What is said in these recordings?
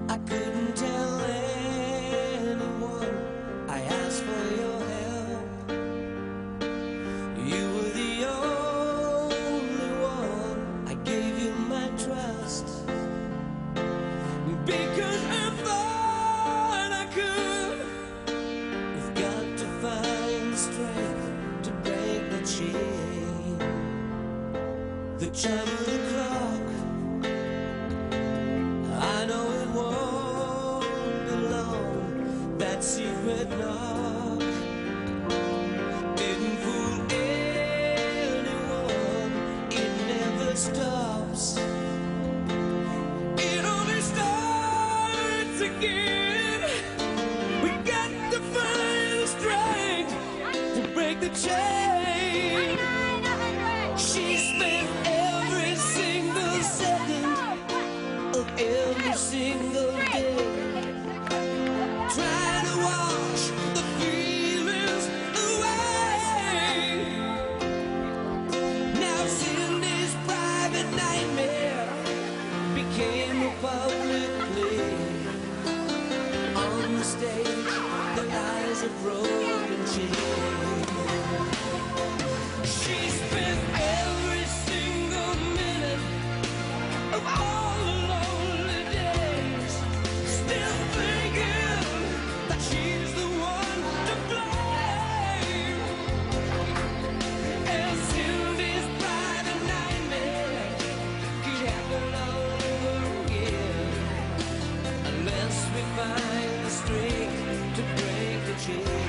I couldn't tell anyone. I asked for your help. You were the only one. I gave you my trust because I thought I could. We've got to find the strength to break the chain. The chime of the clock, I know it won't be long. That secret knock didn't fool anyone. It never stops. It only starts again. We got to find the strength to break the chain. She spent every single second of every single day trying to wash the feelings away. Now Cindy's private nightmare became a public play. On the stage, the eyes of broken chains. She spent every single minute of all the lonely days still thinking that she's the one to blame. And Cindy's private nightmare could happen all over again unless we find the strength to break the chain.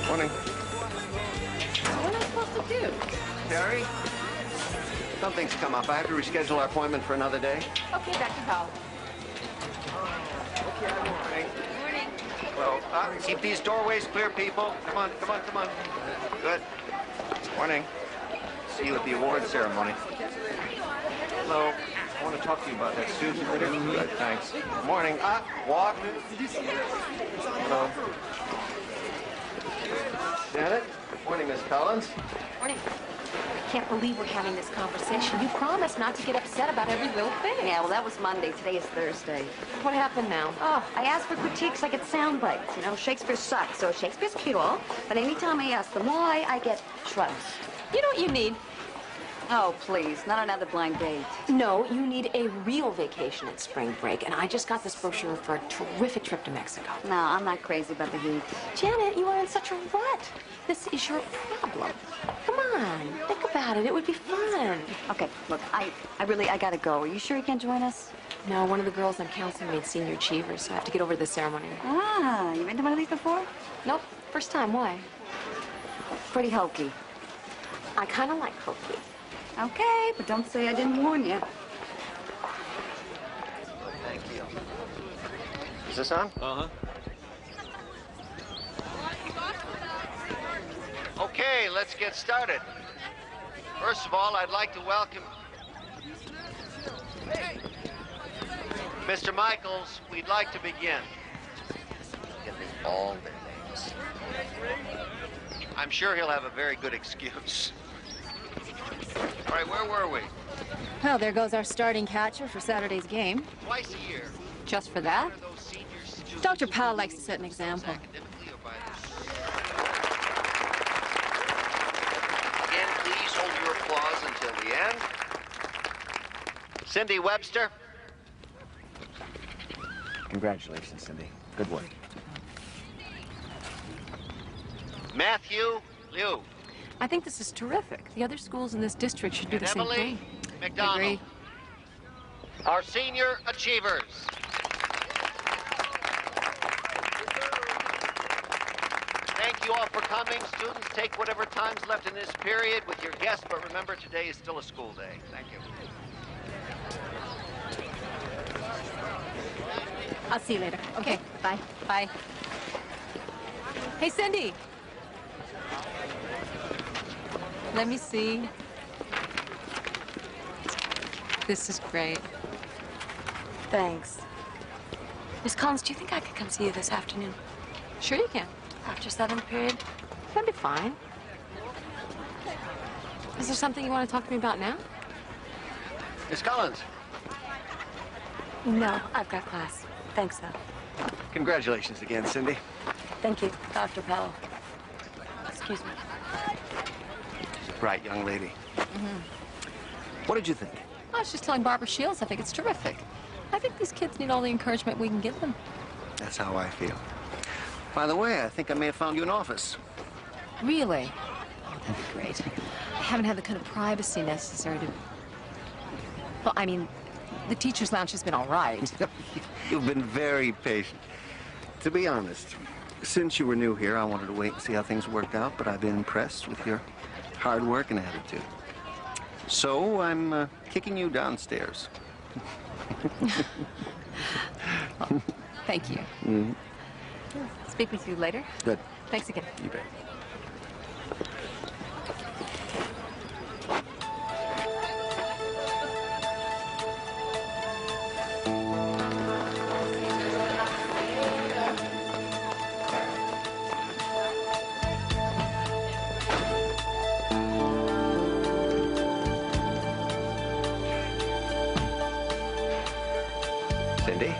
Morning. What am I supposed to do? Terry? Something's come up. I have to reschedule our appointment for another day. Okay, Dr. Powell. Okay, morning. Morning. Well, keep these doorways clear, people. Come on, come on, come on. Good. Morning. See you at the award ceremony. Hello. I want to talk to you about that Susan. Good, thanks. Morning. Walk. Hello. Janet? Morning, Miss Collins. Morning. I can't believe we're having this conversation. You promised not to get upset about every little thing. Yeah, well, that was Monday. Today is Thursday. What happened now? Oh, I asked for critiques like it's sound bites. You know, Shakespeare sucks, so Shakespeare's cool. But anytime I ask them why, I get shrugs. You know what you need? Oh, please, not another blind date. No, you need a real vacation at spring break. And I just got this brochure for a terrific trip to Mexico. No, I'm not crazy about the heat. Janet, you are in such a rut. This is your problem. Come on, think about it. It would be fun. Okay, look, I gotta go. Are you sure you can't join us? No, one of the girls I'm counseling made senior achievers, so I have to get over to the ceremony. Ah, you've been to one of these before? Nope, first time. Why? Pretty hokey. I kind of like hokey. Okay, but don't say I didn't warn you. Thank you. Is this on? Uh-huh. Okay, let's get started. First of all, I'd like to welcome Mr. Michaels. We'd like to begin. Give me all their names. I'm sure he'll have a very good excuse. All right, where were we? Well, there goes our starting catcher for Saturday's game. Twice a year. Just for that? Are those senior students Dr. Powell likes to set an example. academically or by Again, please hold your applause until the end. Cindy Webster. Congratulations, Cindy. Good work. Matthew Liu. I think this is terrific. The other schools in this district should do And the same Emily thing. McDonald. Agree. Our senior achievers. Thank you all for coming. Students, take whatever time's left in this period with your guests, but remember, today is still a school day. Thank you. I'll see you later. Okay, bye. Bye. Hey, Cindy. Let me see. This is great. Thanks. Miss Collins, do you think I could come see you this afternoon? Sure you can. After 7th period? That'd be fine. Is there something you want to talk to me about now? Miss Collins, No, I've got class. Thanks, though. congratulations again, Cindy. Thank you, Dr. Powell. Excuse me. She's a bright young lady. What did you think? I was just telling Barbara Shields I think it's terrific. I think these kids need all the encouragement we can give them. That's how I feel. By the way, I think I may have found you an office. Really? Oh, that'd be great. I haven't had the kind of privacy necessary to... Well, I mean, the teacher's lounge has been all right. You've been very patient. To be honest, since you were new here, I wanted to wait and see how things worked out, but I've been impressed with your hard work and attitude. So I'm kicking you downstairs. Well, thank you. Speak with you later. Good. Thanks again. You bet. Cindy?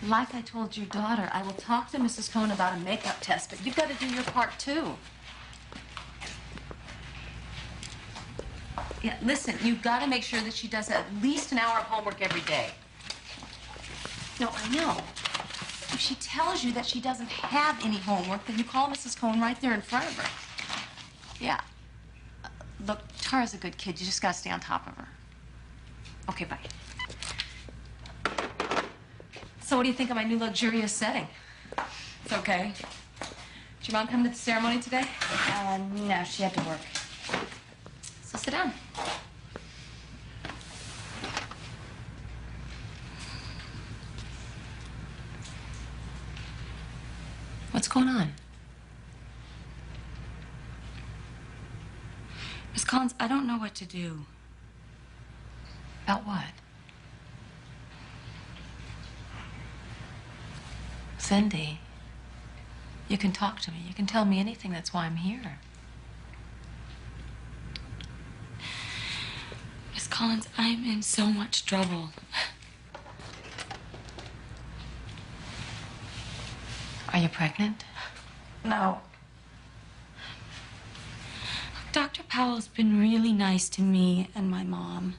Like I told your daughter, I will talk to Mrs. Cohn about a makeup test, but you've got to do your part, too. Yeah, listen, you've got to make sure that she does at least an hour of homework every day. No, I know. If she tells you that she doesn't have any homework, then you call Mrs. Cohn right there in front of her. Yeah. Look, Tara's a good kid. You just got to stay on top of her. Okay, bye. So what do you think of my new luxurious setting? It's okay. Did your mom come to the ceremony today? No, she had to work. So sit down. What's going on? Miss Collins, I don't know what to do. About what? Cindy, you can talk to me. You can tell me anything. That's why I'm here. Miss Collins, I'm in so much trouble. Are you pregnant? No. Dr. Powell's been really nice to me and my mom.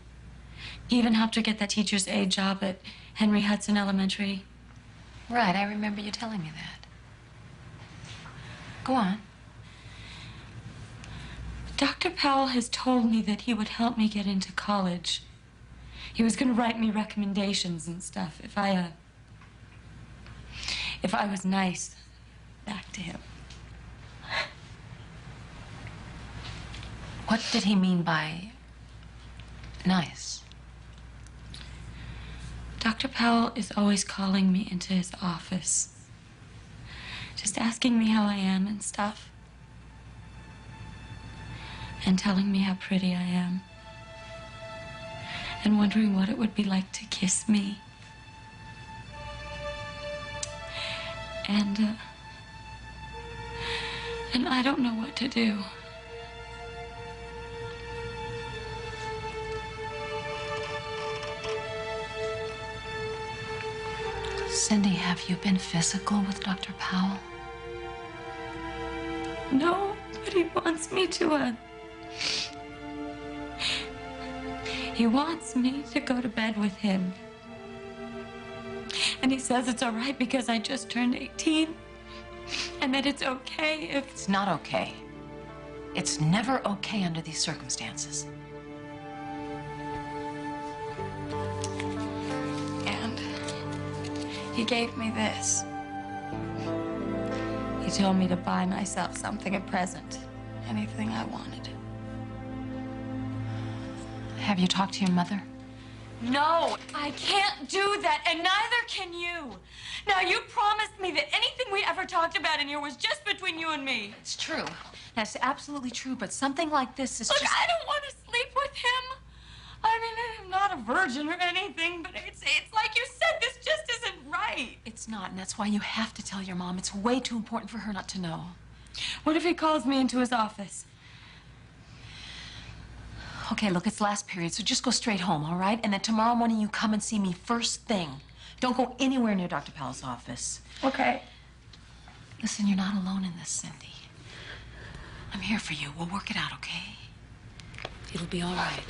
He even helped her get that teacher's aide job at Henry Hudson Elementary. Right, I remember you telling me that. Go on. Dr. Powell has told me that he would help me get into college. He was going to write me recommendations and stuff if I was nice back to him. What did he mean by nice? Dr. Powell is always calling me into his office, just asking me how I am and stuff, and telling me how pretty I am, and wondering what it would be like to kiss me. And I don't know what to do. Cindy, have you been physical with Dr. Powell? No, but he wants me to, He wants me to go to bed with him. And he says it's all right because I just turned 18. And that it's okay if... It's not okay. It's never okay under these circumstances. And he gave me this. He told me to buy myself something, a present. Anything I wanted. Have you talked to your mother? No, I can't do that, and neither can you. Now, you promised me that anything we ever talked about in here was just between you and me. It's true. That's absolutely true, but something like this is Look, just... I don't want to sleep with him. I mean, I'm not a virgin or anything, but it's like you said, this just isn't right. It's not, and that's why you have to tell your mom. It's way too important for her not to know. What if he calls me into his office? Okay, look, it's last period, so just go straight home, all right? And then tomorrow morning you come and see me first thing. Don't go anywhere near Dr. Powell's office. Okay. Listen, you're not alone in this, Cindy. I'm here for you. We'll work it out, okay? It'll be all right.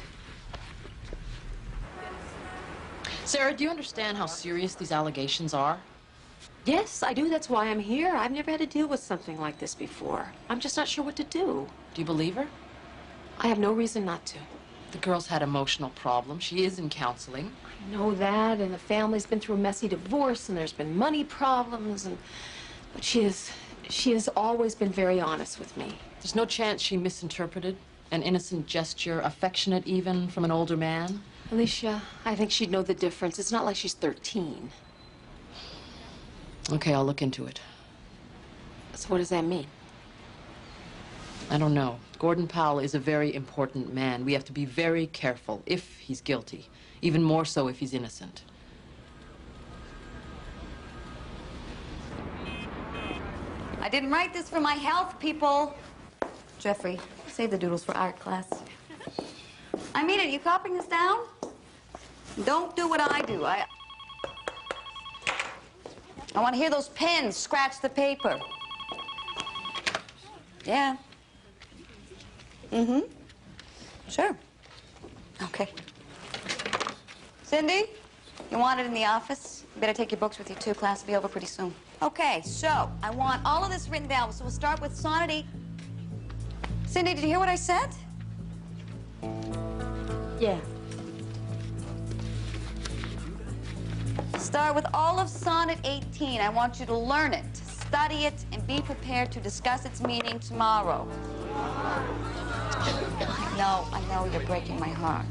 Sarah, do you understand how serious these allegations are? Yes, I do. That's why I'm here. I've never had to deal with something like this before. I'm just not sure what to do. Do you believe her? I have no reason not to. The girl's had emotional problems. She is in counseling. I know that, and the family's been through a messy divorce, and there's been money problems, but she has always been very honest with me. There's no chance she misinterpreted an innocent gesture, affectionate even, from an older man? Alicia, I think she'd know the difference. It's not like she's 13. Okay, I'll look into it. So what does that mean? I don't know. Gordon Powell is a very important man. We have to be very careful if he's guilty, even more so if he's innocent. I didn't write this for my health, people. Jeffrey, save the doodles for art class. I mean it. You copying this down? Don't do what I do. I want to hear those pens scratch the paper. Yeah. Mm-hmm. Sure. Okay. Cindy, you want it in the office? You better take your books with you, too. Class will be over pretty soon. Okay, so I want all of this written down. So we'll start with Sonnet 8. Cindy, did you hear what I said? Yeah. Start with all of Sonnet 18. I want you to learn it, study it, and be prepared to discuss its meaning tomorrow. I know you're breaking my heart.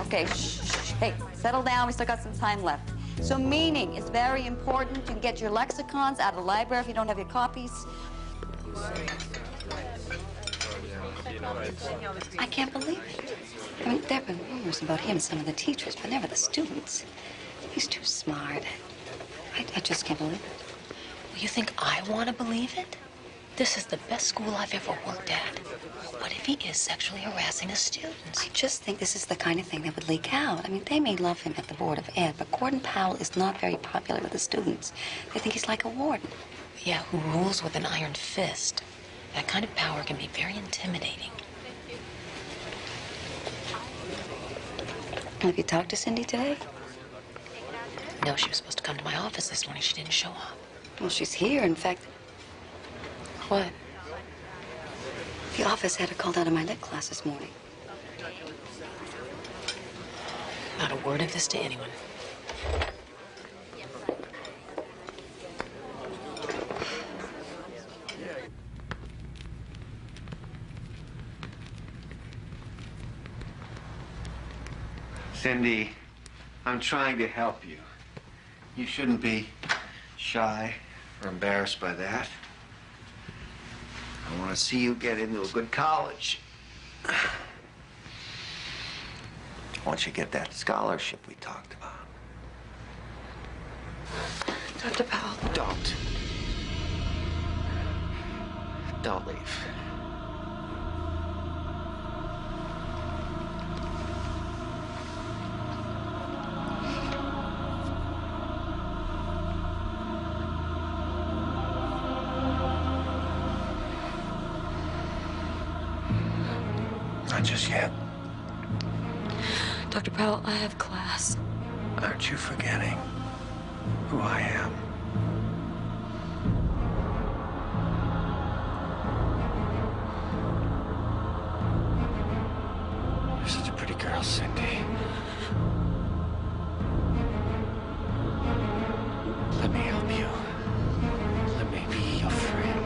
Okay, shh. Hey, settle down. We still got some time left. So meaning is very important. You can get your lexicons out of the library if you don't have your copies. I can't believe it. I mean, there have been rumors about him, some of the teachers, but never the students. He's too smart. I just can't believe it. Well, you think I want to believe it? This is the best school I've ever worked at. What if he is sexually harassing his students? I just think this is the kind of thing that would leak out. I mean, they may love him at the Board of Ed, but Gordon Powell is not very popular with the students. They think he's like a warden. Yeah, who rules with an iron fist. That kind of power can be very intimidating. Have you talked to Cindy today? No, she was supposed to come to my office this morning. She didn't show up. Well, she's here. In fact, What? the office had her called out of my lit class this morning. Not a word of this to anyone. Cindy, I'm trying to help you. You shouldn't be shy or embarrassed by that. I want to see you get into a good college. Once you get that scholarship we talked about. Dr. Powell. Don't leave. Not just yet. Dr. Powell, I have class. Aren't you forgetting who I am? You're such a pretty girl, Cindy. Let me help you. Let me be your friend.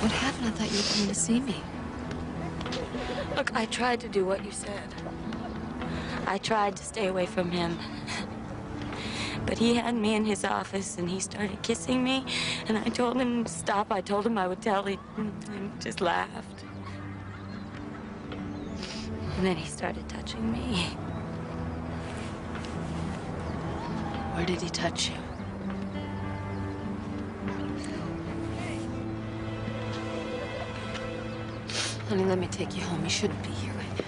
What happened? I thought you were coming to see me. Look, I tried to do what you said. I tried to stay away from him. But he had me in his office, and he started kissing me, and I told him to stop. I told him I would tell him, and he just laughed. And then he started touching me. Where did he touch you? Honey, let me take you home. You shouldn't be here right now.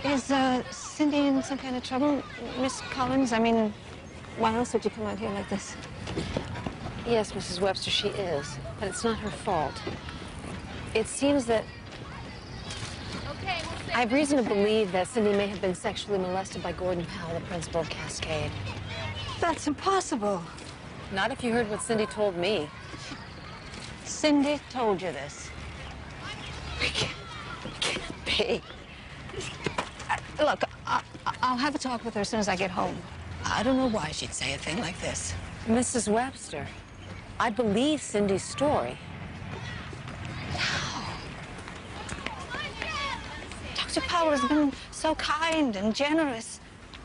Is Cindy in some kind of trouble, Miss Collins? I mean, why else would you come out here like this? Yes, Mrs. Webster, she is. But it's not her fault. It seems that I have reason to believe that Cindy may have been sexually molested by Gordon Powell, the principal of Cascade. That's impossible. Not if you heard what Cindy told me. Cindy told you this. It can't be. Look, I'll have a talk with her as soon as I get home. I don't know why she'd say a thing like this. Mrs. Webster, I believe Cindy's story. Dr. Powell has been so kind and generous.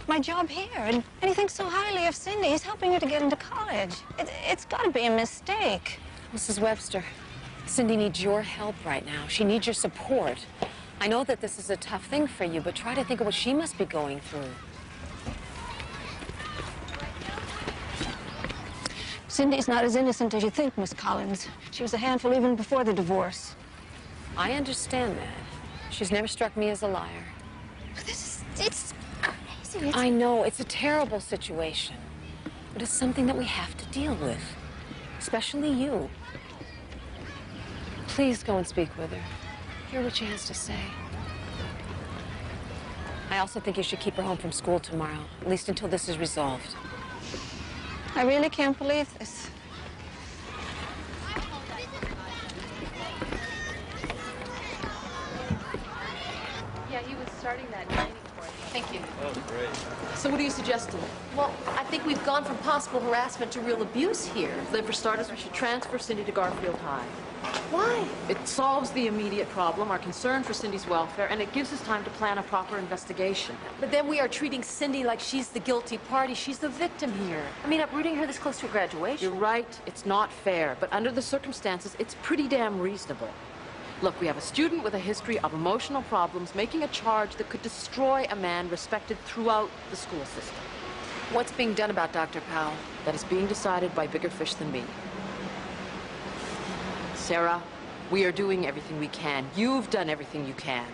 My job here, and he thinks so highly of Cindy. He's helping her to get into college. It's got to be a mistake. Mrs. Webster, Cindy needs your help right now. She needs your support. I know that this is a tough thing for you, but try to think of what she must be going through. Cindy's not as innocent as you think, Miss Collins. She was a handful even before the divorce. I understand that. She's never struck me as a liar. But it's crazy. I know, it's a terrible situation. But it's something that we have to deal with. Especially you. Please go and speak with her. Hear what she has to say. I also think you should keep her home from school tomorrow, at least until this is resolved. I really can't believe this. Yeah, he was starting that dining course. Thank you. Oh, great. So what are you suggesting? Well, I think we've gone from possible harassment to real abuse here. Then for starters, we should transfer Cindy to Garfield High. Why? It solves the immediate problem, our concern for Cindy's welfare, and it gives us time to plan a proper investigation. But then we are treating Cindy like she's the guilty party. She's the victim here. I mean, uprooting her this close to her graduation. You're right, it's not fair, but under the circumstances, it's pretty damn reasonable. Look, we have a student with a history of emotional problems making a charge that could destroy a man respected throughout the school system. What's being done about Dr. Powell? That is being decided by bigger fish than me. Sarah, we are doing everything we can. You've done everything you can.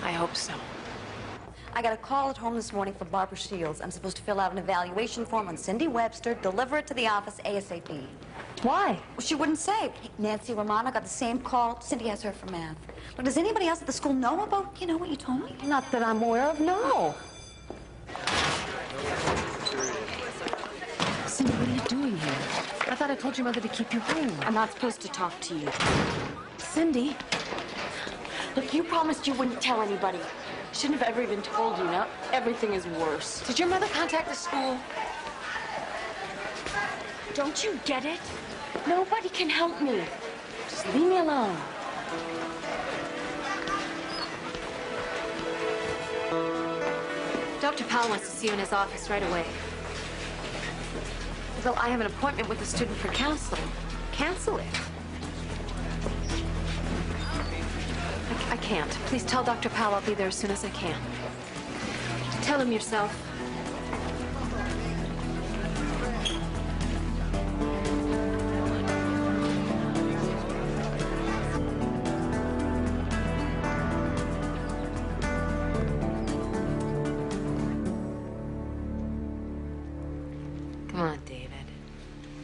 I hope so. I got a call at home this morning from Barbara Shields. I'm supposed to fill out an evaluation form on Cindy Webster, deliver it to the office ASAP. Why? Well, she wouldn't say. Nancy Romano got the same call. Cindy has her for math. But does anybody else at the school know about, what you told me? Not that I'm aware of, no. Cindy, what are you doing here? I thought I told your mother to keep you home. I'm not supposed to talk to you. Cindy, Look, you promised you wouldn't tell anybody. Shouldn't have ever even told you. Now everything is worse. Did your mother contact the school? Don't you get it? Nobody can help me. Just leave me alone. Dr. Powell wants to see you in his office right away. Well, I have an appointment with the student for counseling. Cancel it. I can't. Please tell Dr. Powell I'll be there as soon as I can. Tell him yourself.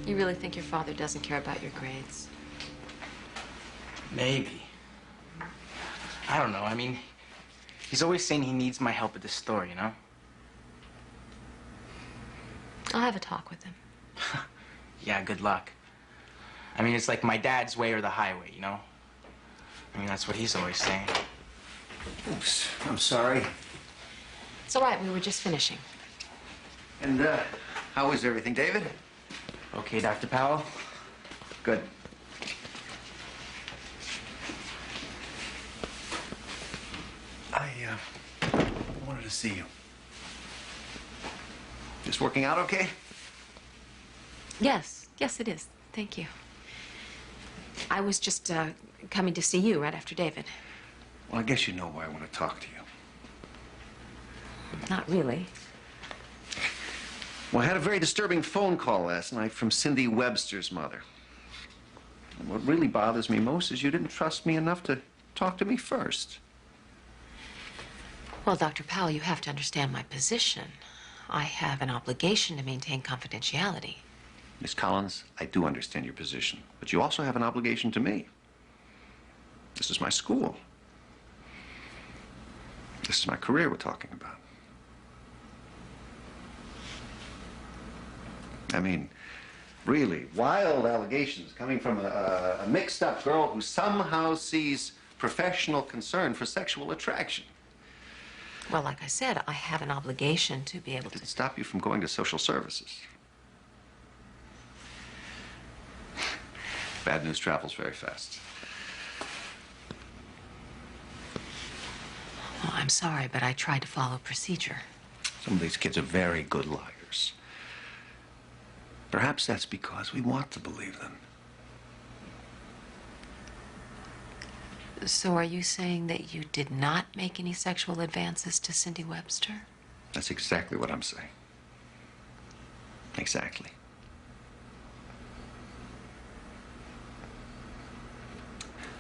You really think your father doesn't care about your grades? Maybe. I don't know. I mean, he's always saying he needs my help at the store, you know? I'll have a talk with him. Yeah, good luck. I mean, it's like my dad's way or the highway, you know? I mean, that's what he's always saying. Oops, I'm sorry. It's all right. We were just finishing. And, how is everything, David? Okay, Dr. Powell? Good. I wanted to see you. Just working out okay? Yes. Yes, it is. Thank you. I was just coming to see you right after David. Well, I guess you know why I want to talk to you. Not really. Well, I had a very disturbing phone call last night from Cindy Webster's mother. And what really bothers me most is you didn't trust me enough to talk to me first. Well, Dr. Powell, you have to understand my position. I have an obligation to maintain confidentiality. Miss Collins, I do understand your position, but you also have an obligation to me. This is my school. This is my career we're talking about. I mean, really, wild allegations coming from a mixed-up girl who somehow sees professional concern for sexual attraction. Well, like I said, I have an obligation to be able Did to... it stop you from going to social services? Bad news travels very fast. Oh, I'm sorry, but I tried to follow procedure. Some of these kids are very good liars. Perhaps that's because we want to believe them. So are you saying that you did not make any sexual advances to Cindy Webster? That's exactly what I'm saying. Exactly.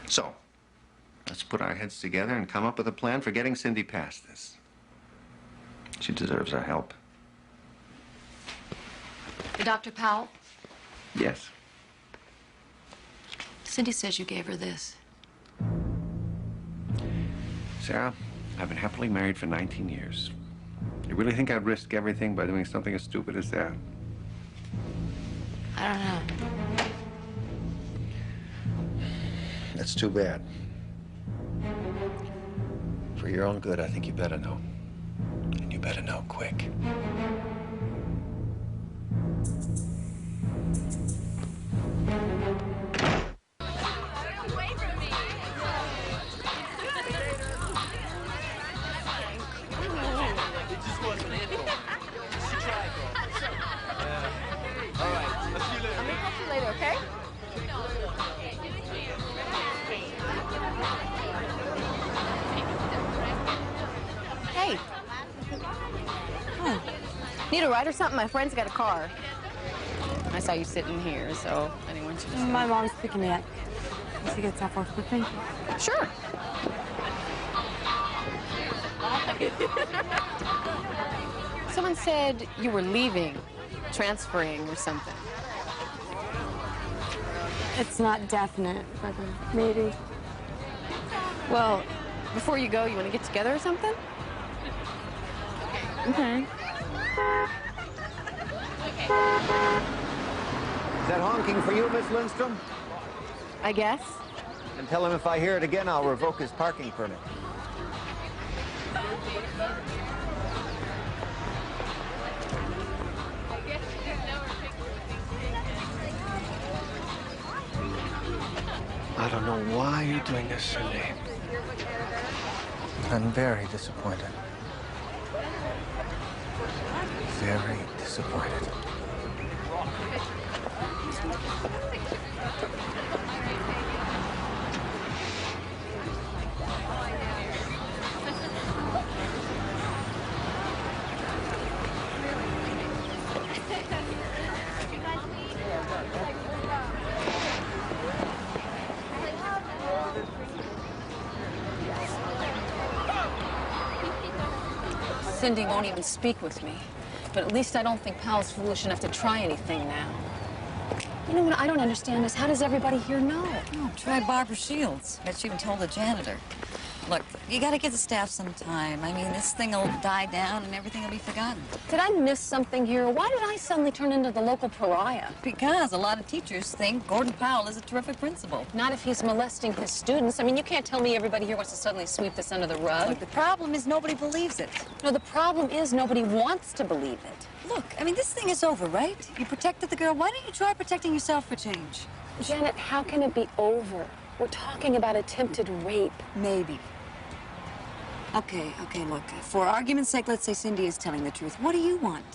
So, let's put our heads together and come up with a plan for getting Cindy past this. She deserves our help. Dr. Powell, Yes. Cindy says you gave her this. Sarah, I've been happily married for 19 years. You really think I'd risk everything by doing something as stupid as that? I don't know. That's too bad. For your own good, I think you better know. And you better know quick. Need a ride or something? My friend's got a car. I saw you sitting here, so I didn't want you to... My mom's picking me up. When she gets off work, but thank you. Sure. Someone said you were leaving, transferring or something. It's not definite, but maybe. Well, before you go, you want to get together or something? Okay. Is that honking for you, Miss Lindstrom? I guess. And tell him if I hear it again, I'll revoke his parking permit. I don't know why you're doing this, Cindy. I'm very disappointed. Very disappointed. Cindy won't even speak with me. But at least I don't think Powell's foolish enough to try anything now. You know what I don't understand is how does everybody here know? Oh, try Barbara Shields. Bet she even told the janitor. Look, you gotta give the staff some time. I mean, this thing will die down and everything will be forgotten. Did I miss something here? Why did I suddenly turn into the local pariah? Because a lot of teachers think Gordon Powell is a terrific principal. Not if he's molesting his students. I mean, you can't tell me everybody here wants to suddenly sweep this under the rug. Look, the problem is nobody believes it. No, the problem is nobody wants to believe it. Look, I mean, this thing is over, right? You protected the girl. Why don't you try protecting yourself for change? Janet, how can it be over? We're talking about attempted rape. Maybe. Okay, look. For argument's sake, let's say Cindy is telling the truth. What do you want?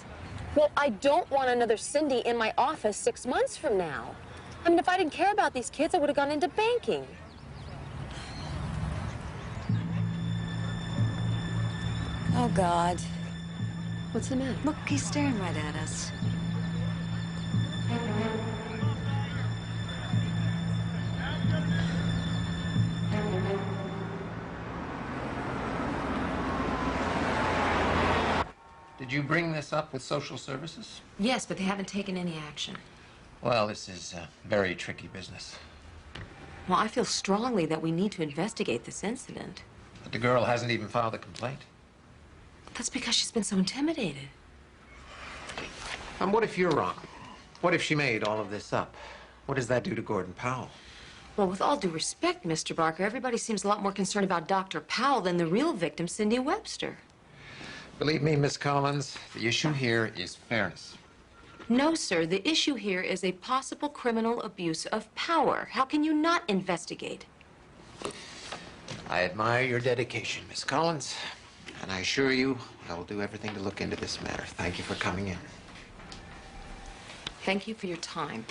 Well, I don't want another Cindy in my office 6 months from now. I mean, if I didn't care about these kids, I would have gone into banking. Oh, God. What's the matter? Look, he's staring right at us. Did you bring this up with social services? Yes, but they haven't taken any action. Well, this is very tricky business. Well, I feel strongly that we need to investigate this incident. But the girl hasn't even filed a complaint. That's because she's been so intimidated. And what if you're wrong? What if she made all of this up? What does that do to Gordon Powell? Well, with all due respect, Mr. Barker, everybody seems a lot more concerned about Dr. Powell than the real victim, Cindy Webster. Believe me, Miss Collins, the issue here is fairness. No, sir. The issue here is a possible criminal abuse of power. How can you not investigate? I admire your dedication, Miss Collins. And I assure you, I will do everything to look into this matter. Thank you for coming in. Thank you for your time.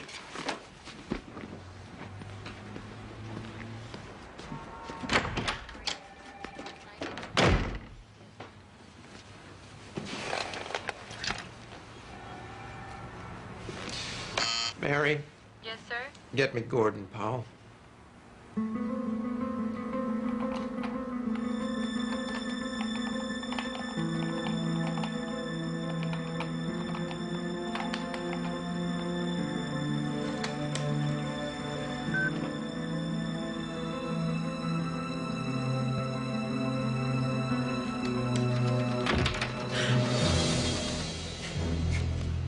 Mary? Yes, sir? Get me Gordon Powell.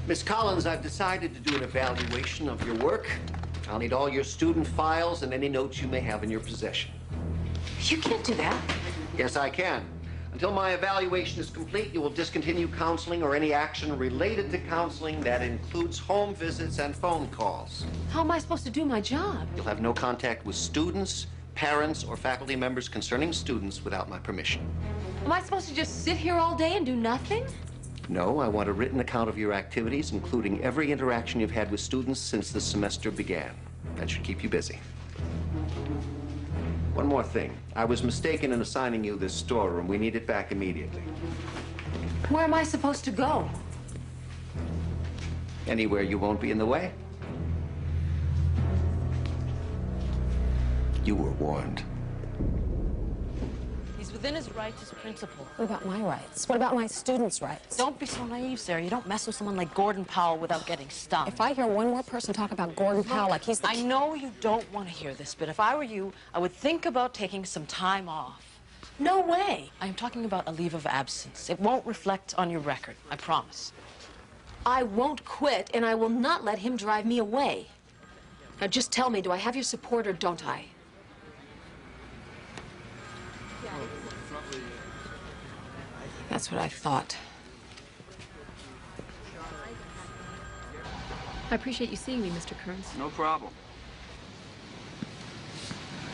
Miss Collins, I've decided to do an evaluation of your work. I'll need all your student files and any notes you may have in your possession. You can't do that. Yes, I can. Until my evaluation is complete, you will discontinue counseling or any action related to counseling that includes home visits and phone calls. How am I supposed to do my job? You'll have no contact with students, parents, or faculty members concerning students without my permission. Am I supposed to just sit here all day and do nothing? No, I want a written account of your activities, including every interaction you've had with students since the semester began. That should keep you busy. One more thing. I was mistaken in assigning you this storeroom. We need it back immediately. Where am I supposed to go? Anywhere you won't be in the way. You were warned. He's within his rights as principal. What about my rights? What about my students' rights? Don't be so naive, Sarah. You don't mess with someone like Gordon Powell without getting stung. If I hear one more person talk about Gordon Powell like he's the... I know you don't want to hear this, but if I were you, I would think about taking some time off. No way. I am talking about a leave of absence. It won't reflect on your record, I promise. I won't quit, and I will not let him drive me away. Now, just tell me, do I have your support or don't I? That's what I thought. I appreciate you seeing me, Mr. Kearns. No problem.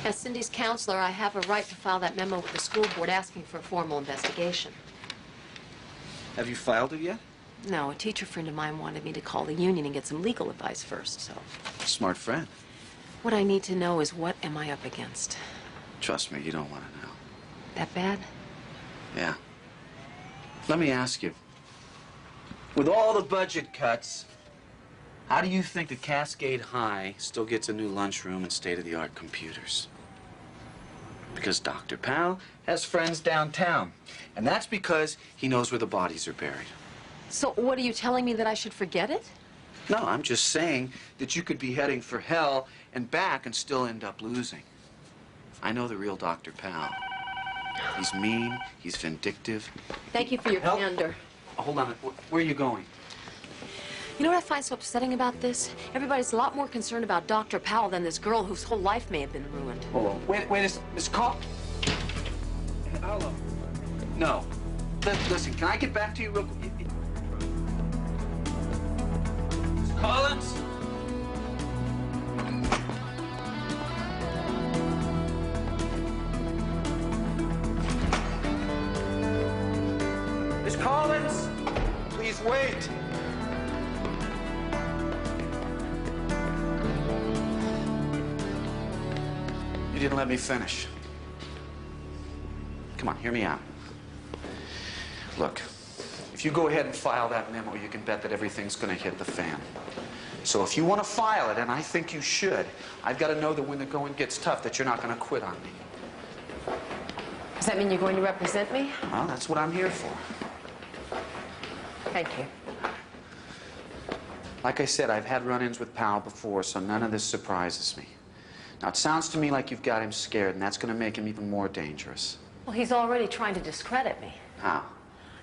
As Cindy's counselor, I have a right to file that memo with the school board asking for a formal investigation. Have you filed it yet? No, a teacher friend of mine wanted me to call the union and get some legal advice first, so... Smart friend. What I need to know is what am I up against? Trust me, you don't want to know. That bad? Yeah. Let me ask you. With all the budget cuts, how do you think that Cascade High still gets a new lunchroom and state-of-the-art computers? Because Dr. Powell has friends downtown. And that's because he knows where the bodies are buried. So what are you telling me, that I should forget it? No, I'm just saying that you could be heading for hell and back and still end up losing. I know the real Dr. Powell. He's mean, he's vindictive. Thank you for your candor. Hold on, where are you going? You know what I find so upsetting about this? Everybody's a lot more concerned about Dr. Powell than this girl whose whole life may have been ruined. Hold on. Wait, Miss Call. Hello. No. Listen, can I get back to you real quick? Miss Collins? Miss Collins? Please wait. You didn't let me finish. Come on, hear me out. Look, if you go ahead and file that memo, you can bet that everything's going to hit the fan. So if you want to file it, and I think you should, I've got to know that when the going gets tough, that you're not going to quit on me. Does that mean you're going to represent me? Well, that's what I'm here for. Thank you. Like I said, I've had run-ins with Powell before, so none of this surprises me. Now, it sounds to me like you've got him scared, and that's going to make him even more dangerous. Well, he's already trying to discredit me. How?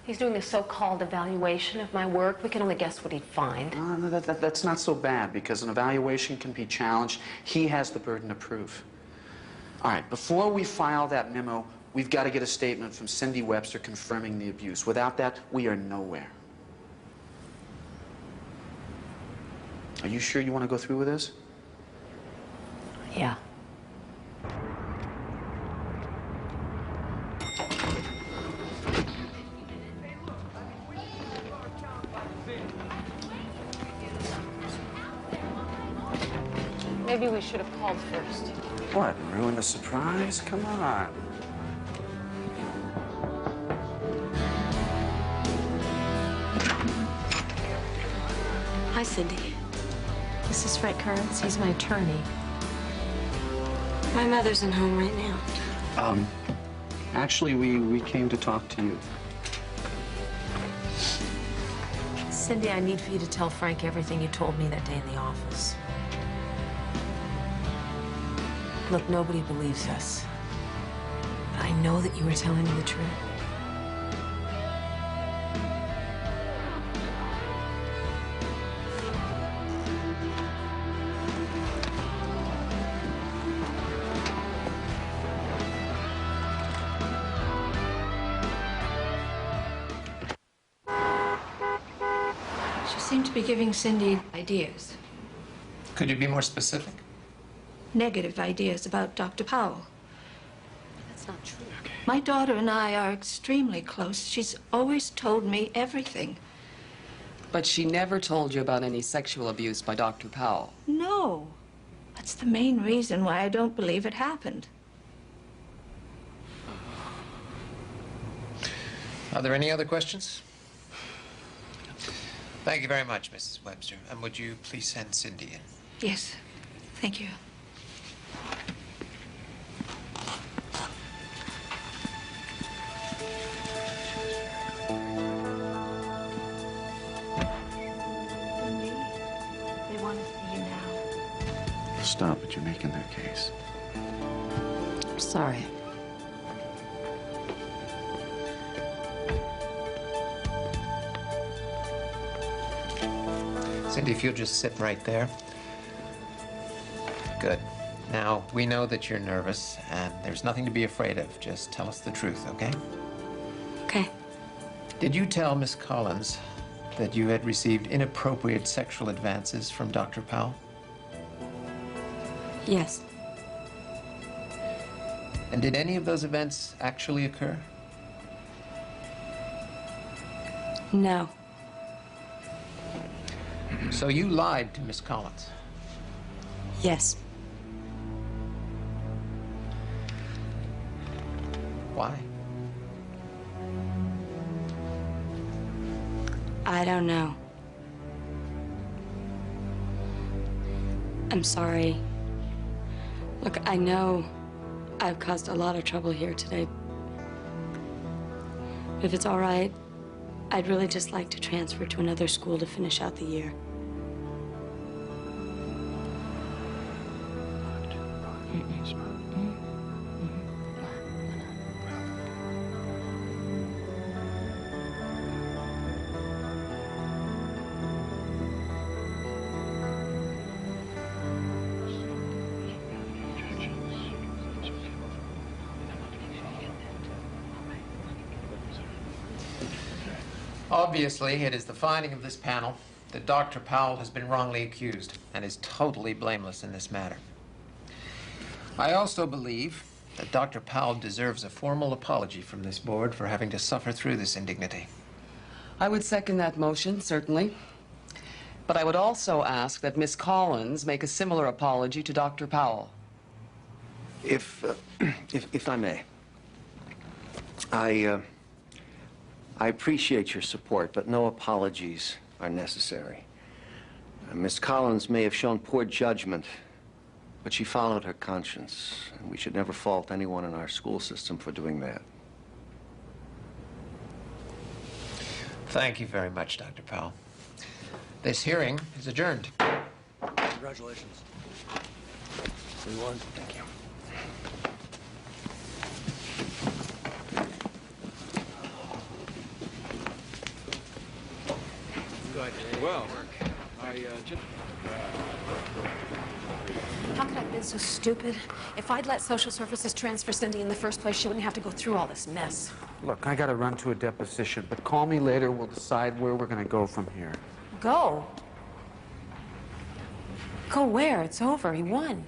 He's doing a so-called evaluation of my work. We can only guess what he'd find. No, that's not so bad, because an evaluation can be challenged. He has the burden of proof. All right, before we file that memo, we've got to get a statement from Cindy Webster confirming the abuse. Without that, we are nowhere. Are you sure you want to go through with this? Yeah. Maybe we should have called first. What, ruin the surprise? Come on. Hi, Cindy. This is Frank Kearns. He's my attorney. My mother's in home right now. Actually, we came to talk to you. Cindy, I need for you to tell Frank everything you told me that day in the office. Look, nobody believes us. But I know that you were telling me the truth. She seemed to be giving Cindy ideas, Could you be more specific? negative ideas about Dr. Powell. That's not true. My daughter and I are extremely close. She's always told me everything. But she never told you about any sexual abuse by Dr. Powell. No. That's the main reason why I don't believe it happened. Are there any other questions? Thank you very much, Mrs. Webster. And would you please send Cindy in? Yes. Thank you. Cindy, they want to see you now. Stop it, you're making their case. I'm sorry. Cindy, if you'll just sit right there. Good. Now, we know that you're nervous, and there's nothing to be afraid of. Just tell us the truth, okay? Okay. Did you tell Miss Collins that you had received inappropriate sexual advances from Dr. Powell? Yes. And did any of those events actually occur? No. So you lied to Miss Collins? Yes. Why? I don't know. I'm sorry. Look, I know I've caused a lot of trouble here today. If it's all right, I'd really just like to transfer to another school to finish out the year. Obviously, it is the finding of this panel that Dr. Powell has been wrongly accused and is totally blameless in this matter. I also believe that Dr. Powell deserves a formal apology from this board for having to suffer through this indignity. I would second that motion, certainly. But I would also ask that Miss Collins make a similar apology to Dr. Powell. If I may, I appreciate your support, but no apologies are necessary. Miss Collins may have shown poor judgment, but she followed her conscience, and we should never fault anyone in our school system for doing that. Thank you very much, Dr. Powell. This hearing is adjourned. Congratulations. 3-1. Thank you. Well, I just... How could I have been so stupid? If I'd let social services transfer Cindy in the first place, she wouldn't have to go through all this mess. Look, I gotta run to a deposition, but call me later. We'll decide where we're gonna go from here. Go? Go where? It's over. He won.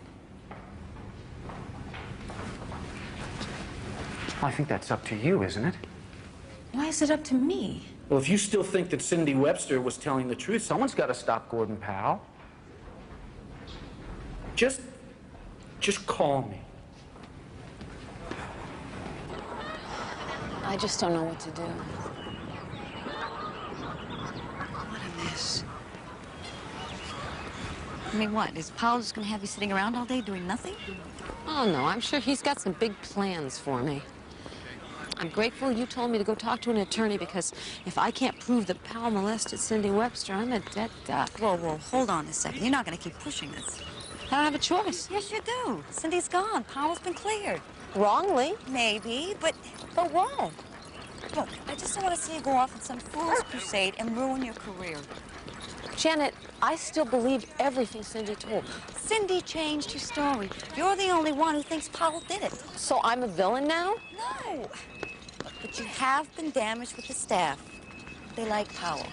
Well, I think that's up to you, isn't it? Why is it up to me? Well, if you still think that Cindy Webster was telling the truth, someone's got to stop Gordon Powell. Just call me. I just don't know what to do. What a mess. I mean, what? Is Powell just going to have you sitting around all day doing nothing? Oh, no, I'm sure he's got some big plans for me. I'm grateful you told me to go talk to an attorney, because if I can't prove that Powell molested Cindy Webster, I'm a dead duck. Whoa, hold on a second. You're not going to keep pushing this. I don't have a choice. Yes, you do. Cindy's gone. Powell's been cleared. Wrongly? Maybe, but what? Look, I just don't want to see you go off on some fool's crusade and ruin your career. Janet, I still believe everything Cindy told me. Cindy changed her story. You're the only one who thinks Powell did it. So I'm a villain now? No. But you have been damaged with the staff. They like Powell.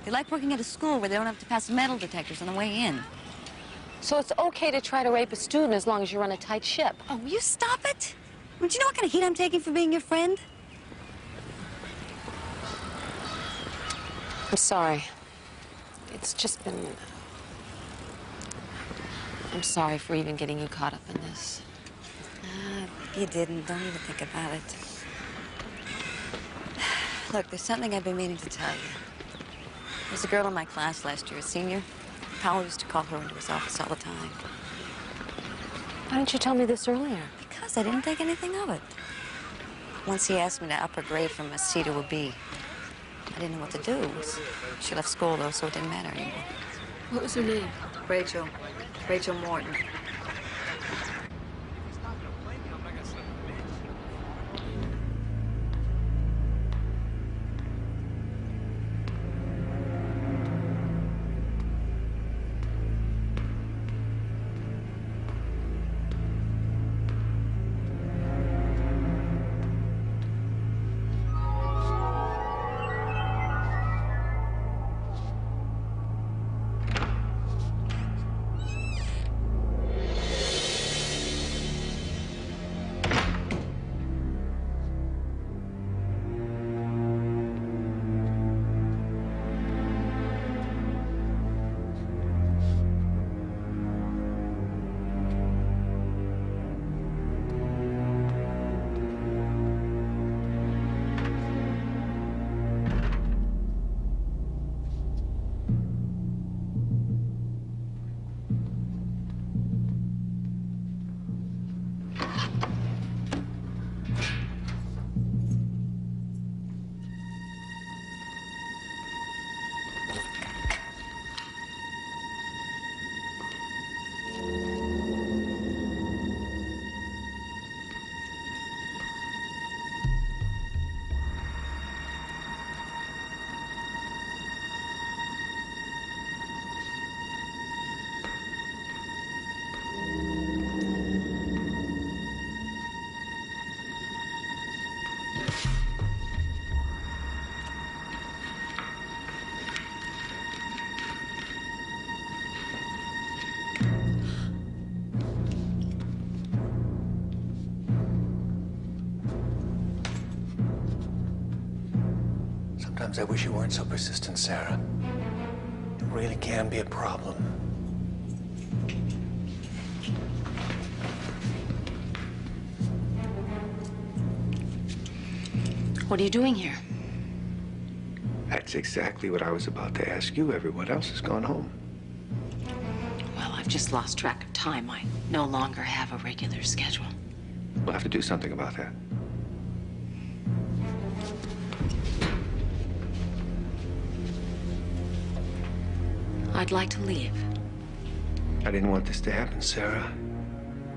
They like working at a school where they don't have to pass metal detectors on the way in. So it's okay to try to rape a student as long as you run a tight ship? Oh, will you stop it? Don't you know what kind of heat I'm taking for being your friend? I'm sorry. It's just been... I'm sorry for even getting you caught up in this. You didn't. Don't even think about it. Look, there's something I've been meaning to tell you. There's a girl in my class last year, a senior. Powell used to call her into his office all the time. Why didn't you tell me this earlier? Because I didn't think anything of it. Once he asked me to up her grade from a C to a B. I didn't know what to do. She left school, though, so it didn't matter anymore. What was her name? Rachel. Rachel Morton. I wish you weren't so persistent, Sarah. It really can be a problem. What are you doing here? That's exactly what I was about to ask you. Everyone else has gone home. Well, I've just lost track of time. I no longer have a regular schedule. We'll have to do something about that. I'd like to leave. I didn't want this to happen, Sarah.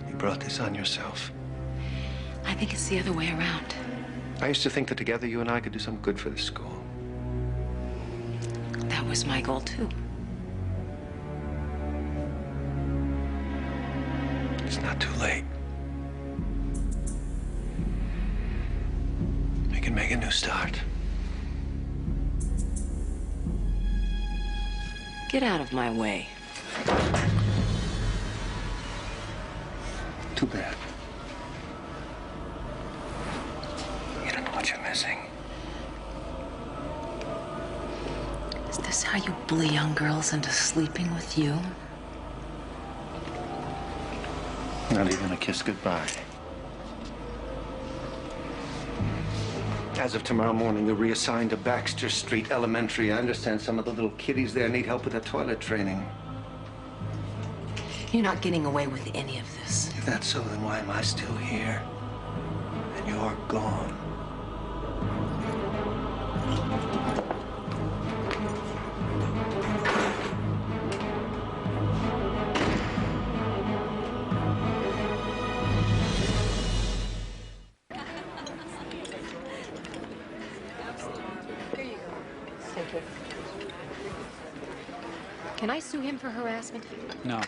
You brought this on yourself. I think it's the other way around. I used to think that together you and I could do some good for the school. That was my goal, too. It's not too late. We can make a new start. Get out of my way. Too bad. You don't know what you're missing. Is this how you bully young girls into sleeping with you? Not even a kiss goodbye. As of tomorrow morning, you're reassigned to Baxter Street Elementary. I understand some of the little kiddies there need help with their toilet training. You're not getting away with any of this. If that's so, then why am I still here? And you're gone. Thank you. Can I sue him for harassment? No,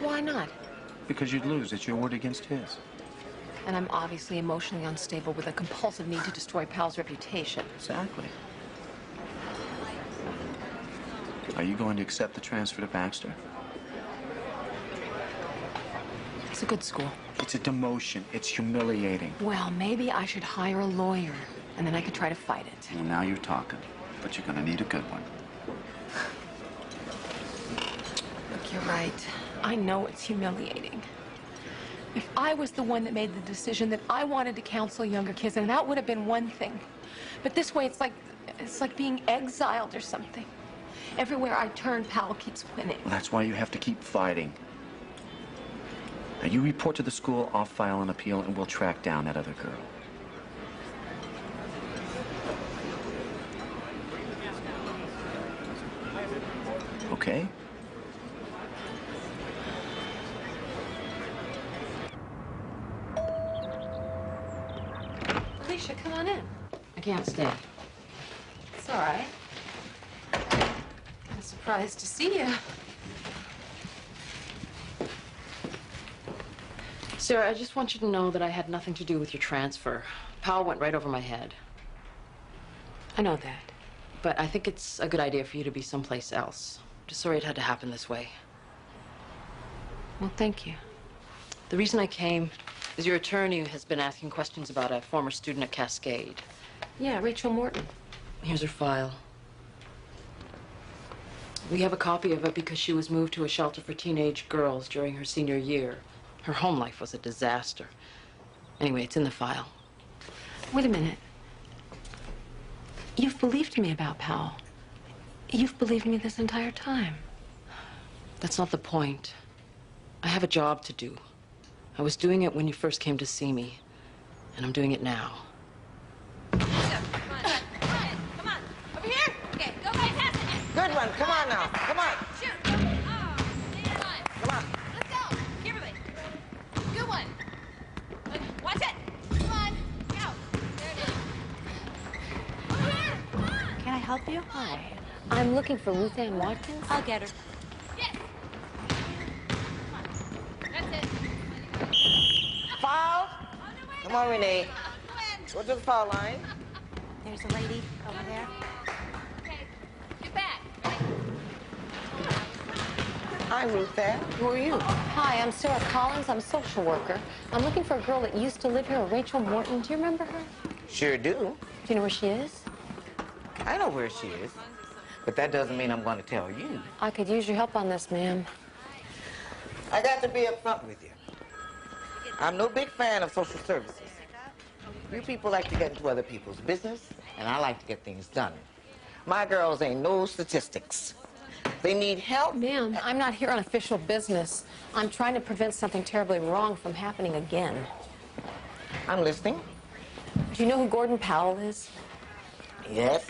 Why not? because you'd lose. It's your word against his. And I'm obviously emotionally unstable with a compulsive need to destroy Pal's reputation. Exactly. Are you going to accept the transfer to Baxter? It's a good school. It's a demotion. It's humiliating. Well, maybe I should hire a lawyer, and then I could try to fight it. Well, now you're talking. But you're going to need a good one. Look, you're right. I know it's humiliating. If I was the one that made the decision that I wanted to counsel younger kids, and that would have been one thing. But this way, it's like being exiled or something. Everywhere I turn, Pal keeps winning. Well, that's why you have to keep fighting. Now, you report to the school, I'll file an appeal, and we'll track down that other girl. Okay? Alicia, come on in. I can't stay. It's all right. I'm surprised to see you. Sarah, I just want you to know that I had nothing to do with your transfer. Powell went right over my head. I know that. But I think it's a good idea for you to be someplace else. Just sorry it had to happen this way. Well, thank you. The reason I came is your attorney has been asking questions about a former student at Cascade. Yeah, Rachel Morton. Here's her file. We have a copy of it because she was moved to a shelter for teenage girls during her senior year. Her home life was a disaster. Anyway, it's in the file. Wait a minute. You've believed me about Powell. You've believed me this entire time. That's not the point. I have a job to do. I was doing it when you first came to see me, and I'm doing it now. Come on. Over here. Okay, go right past it. Good one. Come on now. Come on. Shoot. Oh, come on. Let's go. Kimberly. Good one. Watch it. Come on. Go. There it is. Over here. Come on. Can I help you? Hi. I'm looking for Ruth Ann Watkins. I'll get her. Yes. That's it. Foul. Come on, Renee. Go to the foul line. There's a lady over there. Okay. Get back. Hi, Ruth there. Who are you? Hi, I'm Sarah Collins. I'm a social worker. I'm looking for a girl that used to live here, Rachel Morton. Do you remember her? Sure do. Do you know where she is? I know where she is, but that doesn't mean I'm going to tell you. I could use your help on this, ma'am. I got to be upfront with you. I'm no big fan of social services. You people like to get into other people's business, and I like to get things done. My girls ain't no statistics. They need help. Ma'am, I'm not here on official business. I'm trying to prevent something terribly wrong from happening again. I'm listening. Do you know who Gordon Powell is? Yes.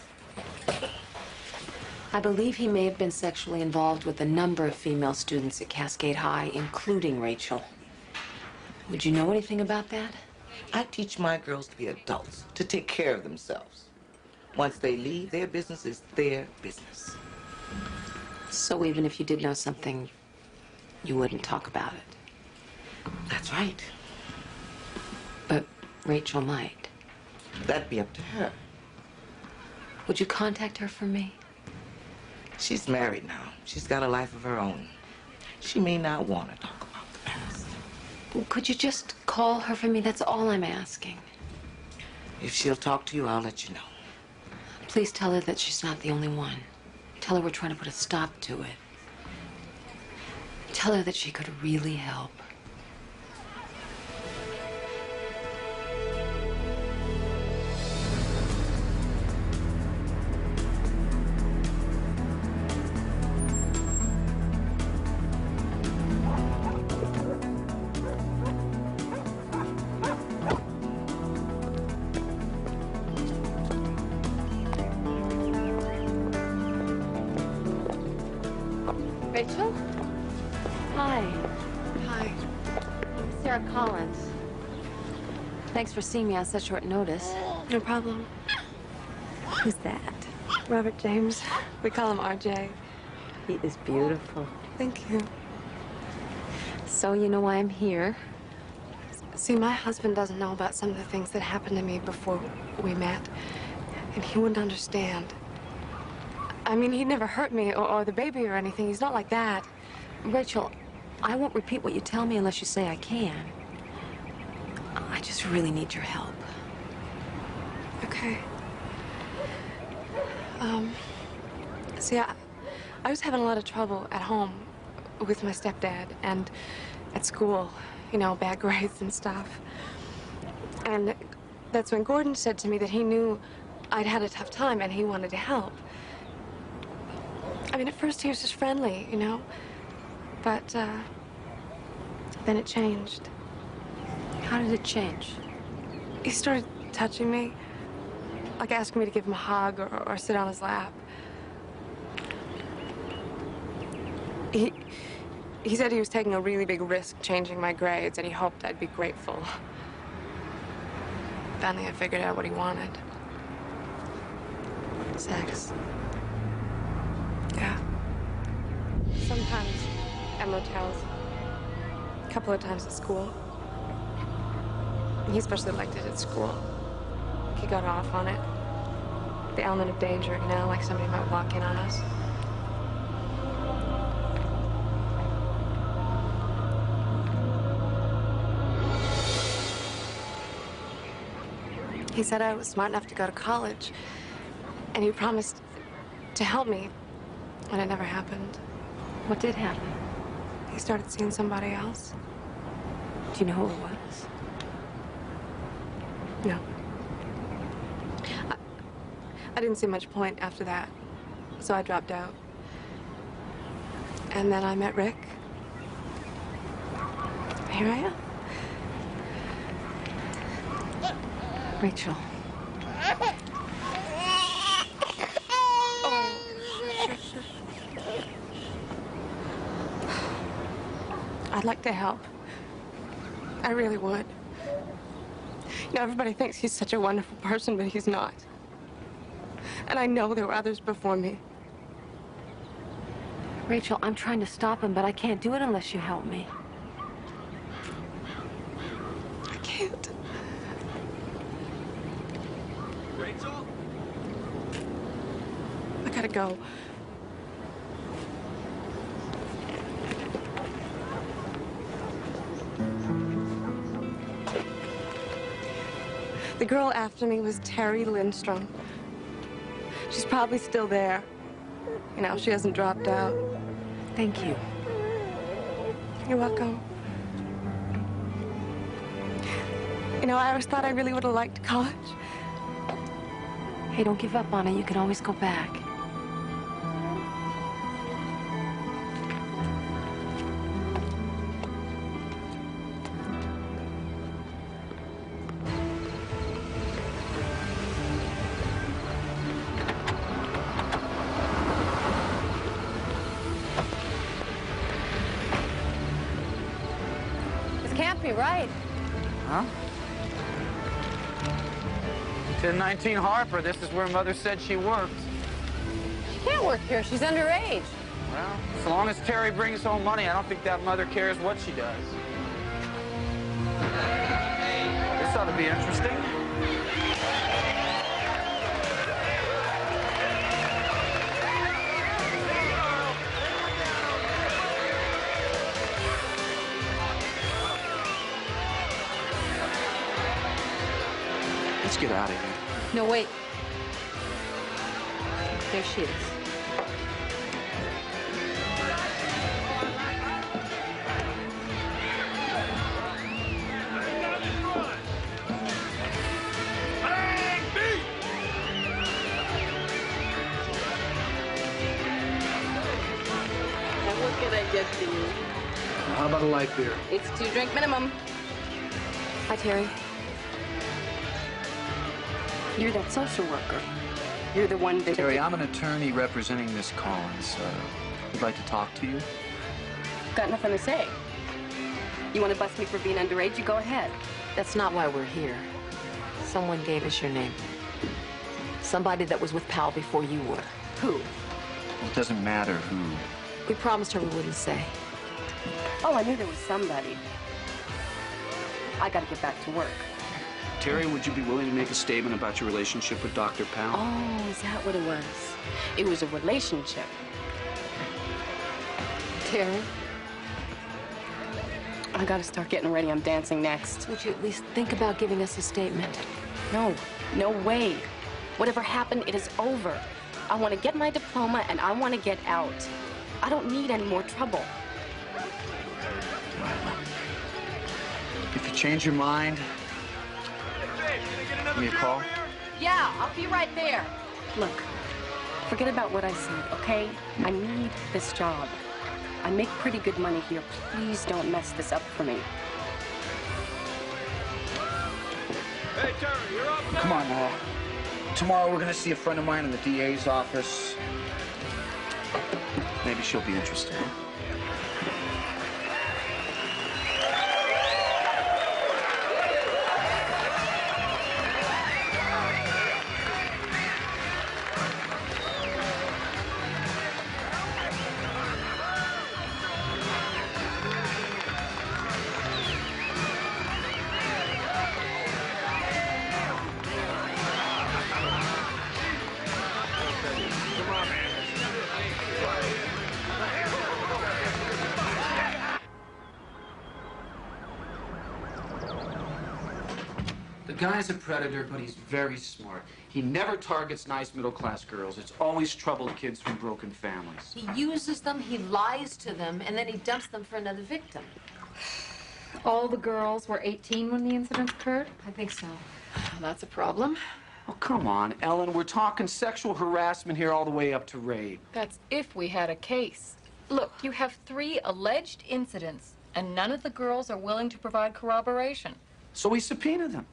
I believe he may have been sexually involved with a number of female students at Cascade High, including Rachel. Would you know anything about that? I teach my girls to be adults, to take care of themselves. Once they leave, their business is their business. So even if you did know something, you wouldn't talk about it? That's right. But Rachel might. That'd be up to her. Would you contact her for me? She's married now. She's got a life of her own. She may not want to talk about the past. Could you just call her for me? That's all I'm asking. If she'll talk to you, I'll let you know. Please tell her that she's not the only one. Tell her we're trying to put a stop to it. Tell her that she could really help. Rachel? Hi. Hi. I'm Sarah Collins. Thanks for seeing me on such short notice. No problem. Who's that? Robert James. We call him RJ. He is beautiful. Thank you. So you know why I'm here? See, my husband doesn't know about some of the things that happened to me before we met, and he wouldn't understand. I mean, he'd never hurt me or the baby or anything. He's not like that. Rachel, I won't repeat what you tell me unless you say I can. I just really need your help. Okay. See, I was having a lot of trouble at home with my stepdad and at school, you know, bad grades and stuff. And that's when Gordon said to me that he knew I'd had a tough time and he wanted to help. I mean, at first he was just friendly, you know, but then it changed. How did it change? He started touching me, like asking me to give him a hug or sit on his lap. He said he was taking a really big risk changing my grades, and he hoped I'd be grateful. Finally, I figured out what he wanted. Sex. Yeah. Sometimes at motels. A couple of times at school. He especially liked it at school. He got off on it. The element of danger, you know, like somebody might walk in on us. He said I was smart enough to go to college, and he promised to help me, and it never happened. What did happen? He started seeing somebody else. Do you know who it was? No. I didn't see much point after that, so I dropped out. And then I met Rick. Here I am. Rachel. Oh, shush. I'd like to help. I really would. You know, everybody thinks he's such a wonderful person, but he's not. And I know there were others before me. Rachel, I'm trying to stop him, but I can't do it unless you help me. I can't. Rachel? I gotta go. The girl after me was Terry Lindstrom. She's probably still there. You know, she hasn't dropped out. Thank you. You're welcome. You know, I always thought I really would have liked college. Hey, don't give up on it. You can always go back. This can't be right. Huh? 1019 Harper, this is where Mother said she works. She can't work here. She's underage. Well, as long as Terry brings home money, I don't think that mother cares what she does. This ought to be interesting. Let's get out of here. No, wait. There she is. What can I get for you? How about a light beer? It's 2-drink minimum. Hi, Terry. You're that social worker. You're the one that... Terry, I'm an attorney representing Miss Collins. Would like to talk to you. Got nothing to say. You want to bust me for being underage? You go ahead. That's not why we're here. Someone gave us your name. Somebody that was with Pal before you were. Who? It doesn't matter who. We promised her we wouldn't say. Oh, I knew there was somebody. I got to get back to work. Terry, would you be willing to make a statement about your relationship with Dr. Powell? Oh, is that what it was? It was a relationship. Terry? I got to start getting ready. I'm dancing next. Would you at least think about giving us a statement? No, no way. Whatever happened, it is over. I want to get my diploma and I want to get out. I don't need any more trouble. If you change your mind, give me a call. Yeah, I'll be right there. Look, forget about what I said, okay? I need this job. I make pretty good money here. Please don't mess this up for me. Hey, Terry, you're up next. Come on, Laura. Tomorrow we're going to see a friend of mine in the DA's office. Maybe she'll be interested. The guy's a predator, but he's very smart. He never targets nice middle-class girls. It's always troubled kids from broken families. He uses them, he lies to them, and then he dumps them for another victim. All the girls were 18 when the incident occurred? I think so. That's a problem. Oh, come on, Ellen. We're talking sexual harassment here all the way up to rape. That's if we had a case. Look, you have 3 alleged incidents, and none of the girls are willing to provide corroboration. So we subpoena them.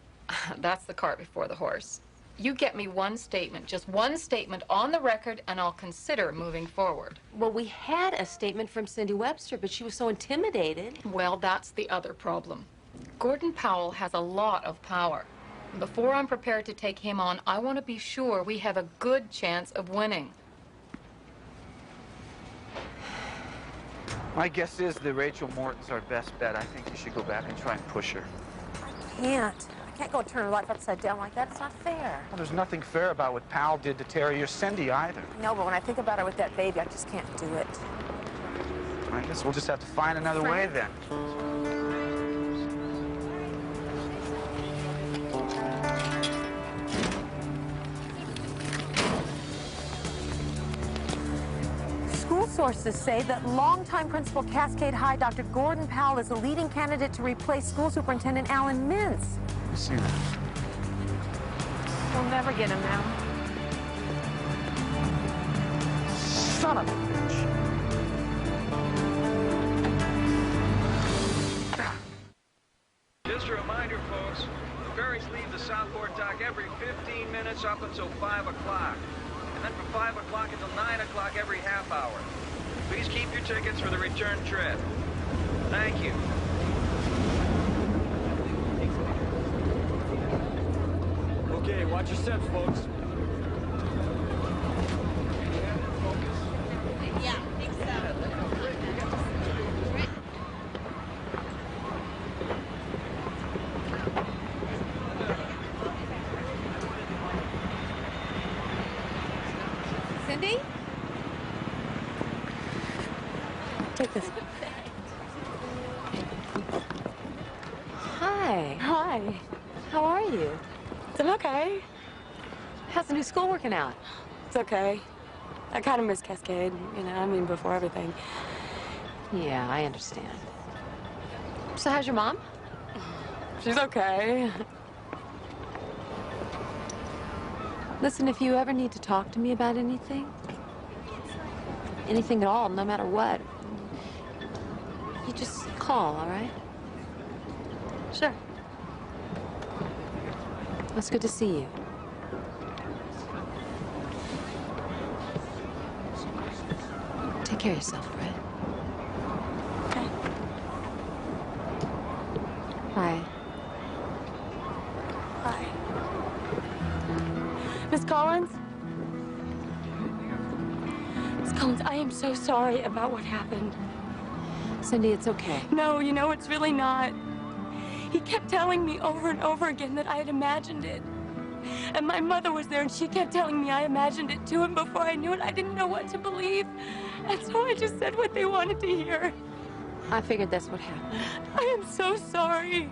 That's the cart before the horse. You get me one statement, just one statement on the record, and I'll consider moving forward. Well, we had a statement from Cindy Webster, but she was so intimidated. Well, that's the other problem. Gordon Powell has a lot of power. Before I'm prepared to take him on, I want to be sure we have a good chance of winning. My guess is that Rachel Morton's our best bet. I think you should go back and try and push her. I can't. I can't go turn her life upside down like that. It's not fair. Well, there's nothing fair about what Powell did to Terry or Cindy either. No, but when I think about her with that baby, I just can't do it. I guess we'll just have to find another way then. School sources say that longtime principal Cascade High, Dr. Gordon Powell, is the leading candidate to replace School Superintendent Alan Mintz. You see that? We'll never get him now. Son of a bitch. Just a reminder, folks, the ferries leave the Southport dock every 15 minutes up until 5 o'clock. And then from 5 o'clock until 9 o'clock every half hour. Please keep your tickets for the return trip. Thank you. Okay, watch your steps, folks. Yeah, I think so. Cindy? Take this. Hi. Hi. How are you? I'm okay. How's the new school working out? It's okay. I kind of miss Cascade, you know, I mean, before everything. Yeah, I understand. So how's your mom? She's okay. Listen, if you ever need to talk to me about anything at all, no matter what, you just call, all right? Sure. It's good to see you. Take care of yourself, Brett. Okay. Bye. Bye. Miss Collins? Miss Collins, I am so sorry about what happened. Cindy, it's okay. No, you know, it's really not. He kept telling me over and over again that I had imagined it. And my mother was there, and she kept telling me I imagined it too, and before I knew it, I didn't know what to believe. And so I just said what they wanted to hear. I figured that's what happened. I am so sorry.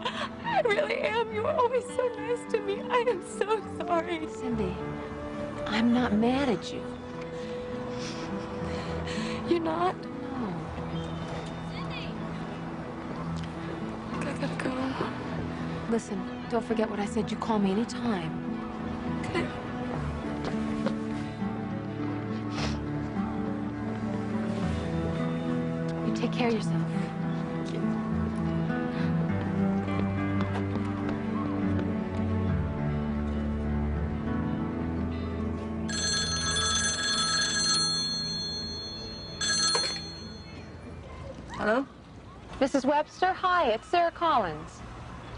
I really am. You were always so nice to me. I am so sorry. Cindy, I'm not mad at you. You're not? No. I gotta go. Listen, don't forget what I said. You call me anytime. Okay. You take care of yourself. Hello? Mrs. Webster, hi, it's Sarah Collins.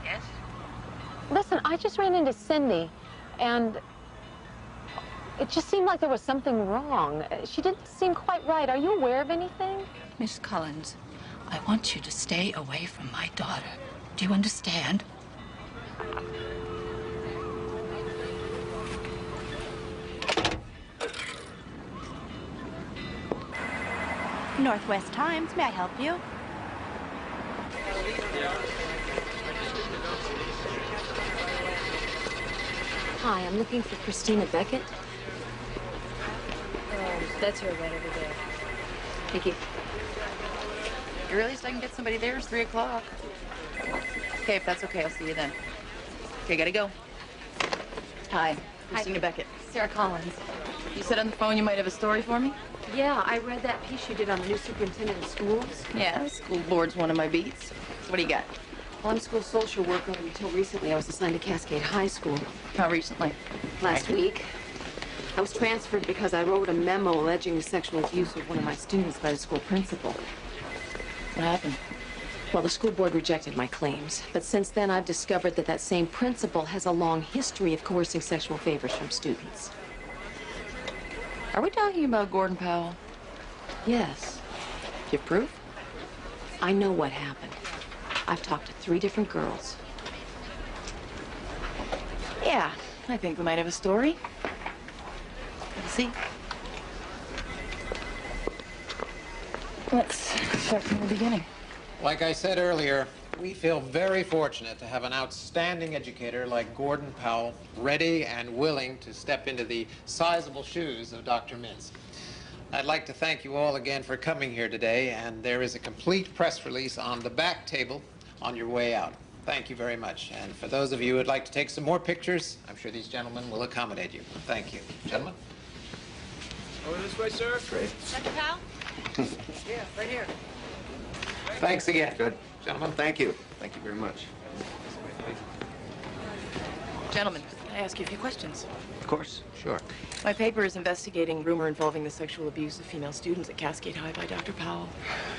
Yes? Listen, I just ran into Cindy, and it just seemed like there was something wrong. She didn't seem quite right. Are you aware of anything? Miss Collins, I want you to stay away from my daughter. Do you understand? Northwest Times, may I help you? Hi, I'm looking for Christina Beckett. That's her right over there. Thank you. The earliest I can get somebody there is 3 o'clock. Okay, if that's okay, I'll see you then. Okay, gotta go. Hi, Christina Beckett. Sarah Collins. You said on the phone you might have a story for me? Yeah, I read that piece you did on the new superintendent of schools. Yeah, school board's one of my beats. So what do you got? Well, I'm school social worker, and until recently I was assigned to Cascade High School. How recently? Last week. I was transferred because I wrote a memo alleging the sexual abuse of one of my students by the school principal. What happened? Well, the school board rejected my claims. But since then, I've discovered that that same principal has a long history of coercing sexual favors from students. Are we talking about Gordon Powell? Yes. Do you have proof? I know what happened. I've talked to 3 different girls. Yeah, I think we might have a story. Let's see. Let's start from the beginning. Like I said earlier, we feel very fortunate to have an outstanding educator like Gordon Powell, ready and willing to step into the sizable shoes of Dr. Mintz. I'd like to thank you all again for coming here today, and there is a complete press release on the back table on your way out. Thank you very much. And for those of you who would like to take some more pictures, I'm sure these gentlemen will accommodate you. Thank you. Gentlemen? Over this way, sir. Great. Dr. Powell? Yeah, right here. Thanks again. Good. Gentlemen. Thank you. Thank you very much. Gentlemen, can I ask you a few questions? Of course. Sure. My paper is investigating rumor involving the sexual abuse of female students at Cascade High by Dr. Powell.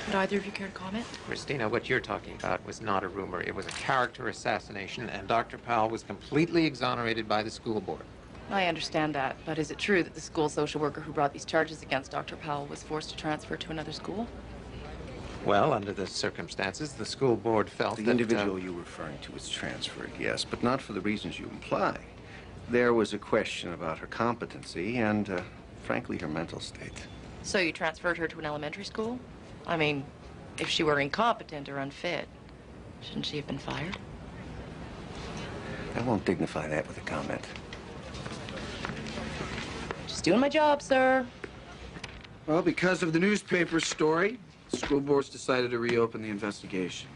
Would either of you care to comment? Christina, what you're talking about was not a rumor. It was a character assassination, and Dr. Powell was completely exonerated by the school board. I understand that, but is it true that the school social worker who brought these charges against Dr. Powell was forced to transfer to another school? Well, under the circumstances, the school board felt The that... individual you're referring to was transferred, yes, but not for the reasons you imply. There was a question about her competency and, frankly, her mental state. So you transferred her to an elementary school? I mean, if she were incompetent or unfit, shouldn't she have been fired? I won't dignify that with a comment. Just doing my job, sir. Well, because of the newspaper story, the school board's decided to reopen the investigation.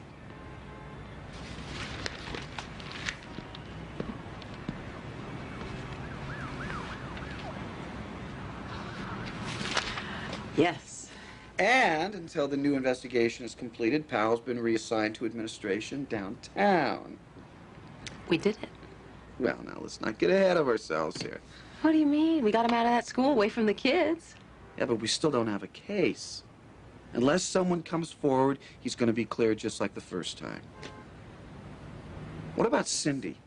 Yes. And until the new investigation is completed, Powell's been reassigned to administration downtown. We did it. Well, now, let's not get ahead of ourselves here. What do you mean? We got him out of that school, away from the kids. Yeah, but we still don't have a case. Unless someone comes forward, he's going to be cleared just like the first time. What about Cindy?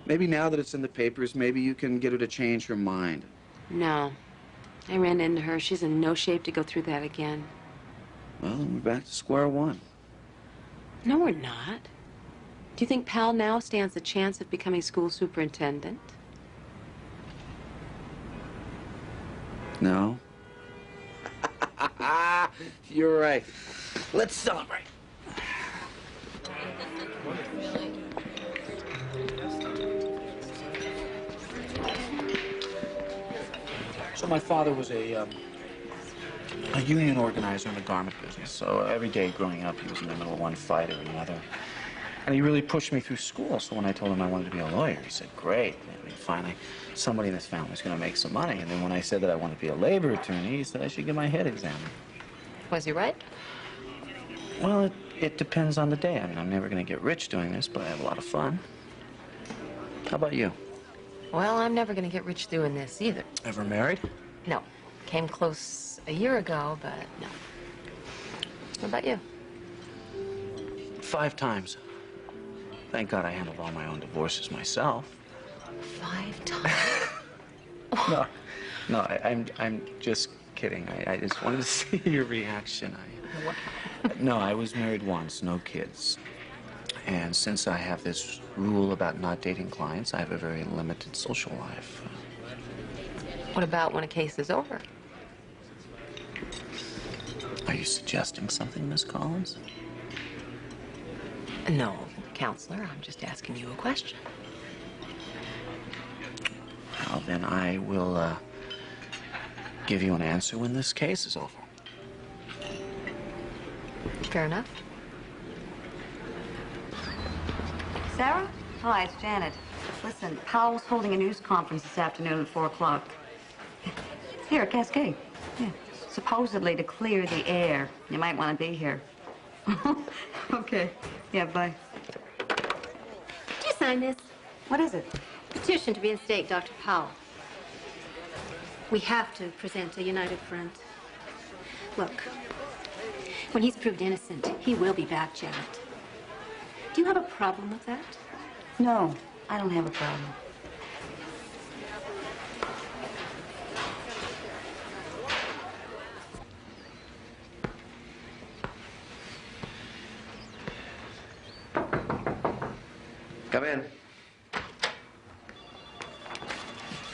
Maybe now that it's in the papers, maybe you can get her to change her mind. No. I ran into her. She's in no shape to go through that again. Well, then we're back to square one. No, we're not. Do you think Powell now stands a chance of becoming school superintendent? No. You're right. Let's celebrate. So my father was a union organizer in the garment business. So every day growing up, he was in the middle of one fight or another. And he really pushed me through school. So when I told him I wanted to be a lawyer, he said, great. And finally, somebody in this family is going to make some money. And then when I said that I wanted to be a labor attorney, he said I should get my head examined. Was he right? Well, it depends on the day. I mean, I'm never going to get rich doing this, but I have a lot of fun. How about you? Well, I'm never going to get rich doing this either. Ever married? No. Came close a year ago, but no. What about you? 5 times. Thank God I handled all my own divorces myself. 5 times? No, I'm just kidding. I just wanted to see your reaction. No, I was married once, no kids. And since I have this rule about not dating clients, I have a very limited social life. What about when a case is over? Are you suggesting something, Miss Collins? No, counselor. I'm just asking you a question. Well, then I will give you an answer when this case is over. Fair enough. Sarah? Hi, it's Janet. Listen, Powell's holding a news conference this afternoon at 4 o'clock. Here at Cascade. Yeah. Supposedly to clear the air. You might want to be here. Okay. Yeah, bye. Did you sign this? What is it? Petition to reinstate Dr. Powell. We have to present a united front. Look, when he's proved innocent, he will be back, Janet. Do you have a problem with that? No, I don't have a problem. Come in.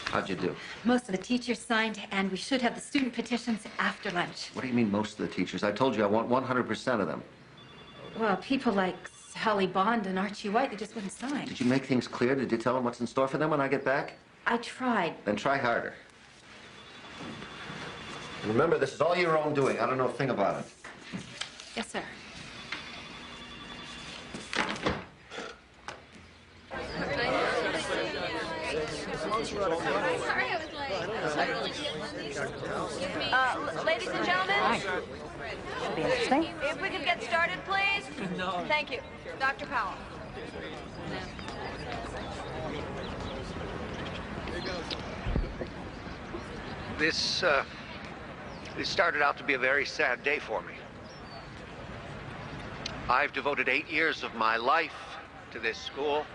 How'd you do? Most of the teachers signed, and we should have the student petitions after lunch. What do you mean, most of the teachers? I told you I want 100% of them. Well, people like Sally Bond and Archie White, they just wouldn't sign. Did you make things clear? Did you tell them what's in store for them when I get back? I tried. Then try harder. Remember, this is all your own doing. I don't know a thing about it. Yes, sir. Ladies and gentlemen, Should be interesting. if we could get started, please. No. Thank you. Dr. Powell. This started out to be a very sad day for me. I've devoted 8 years of my life to this school,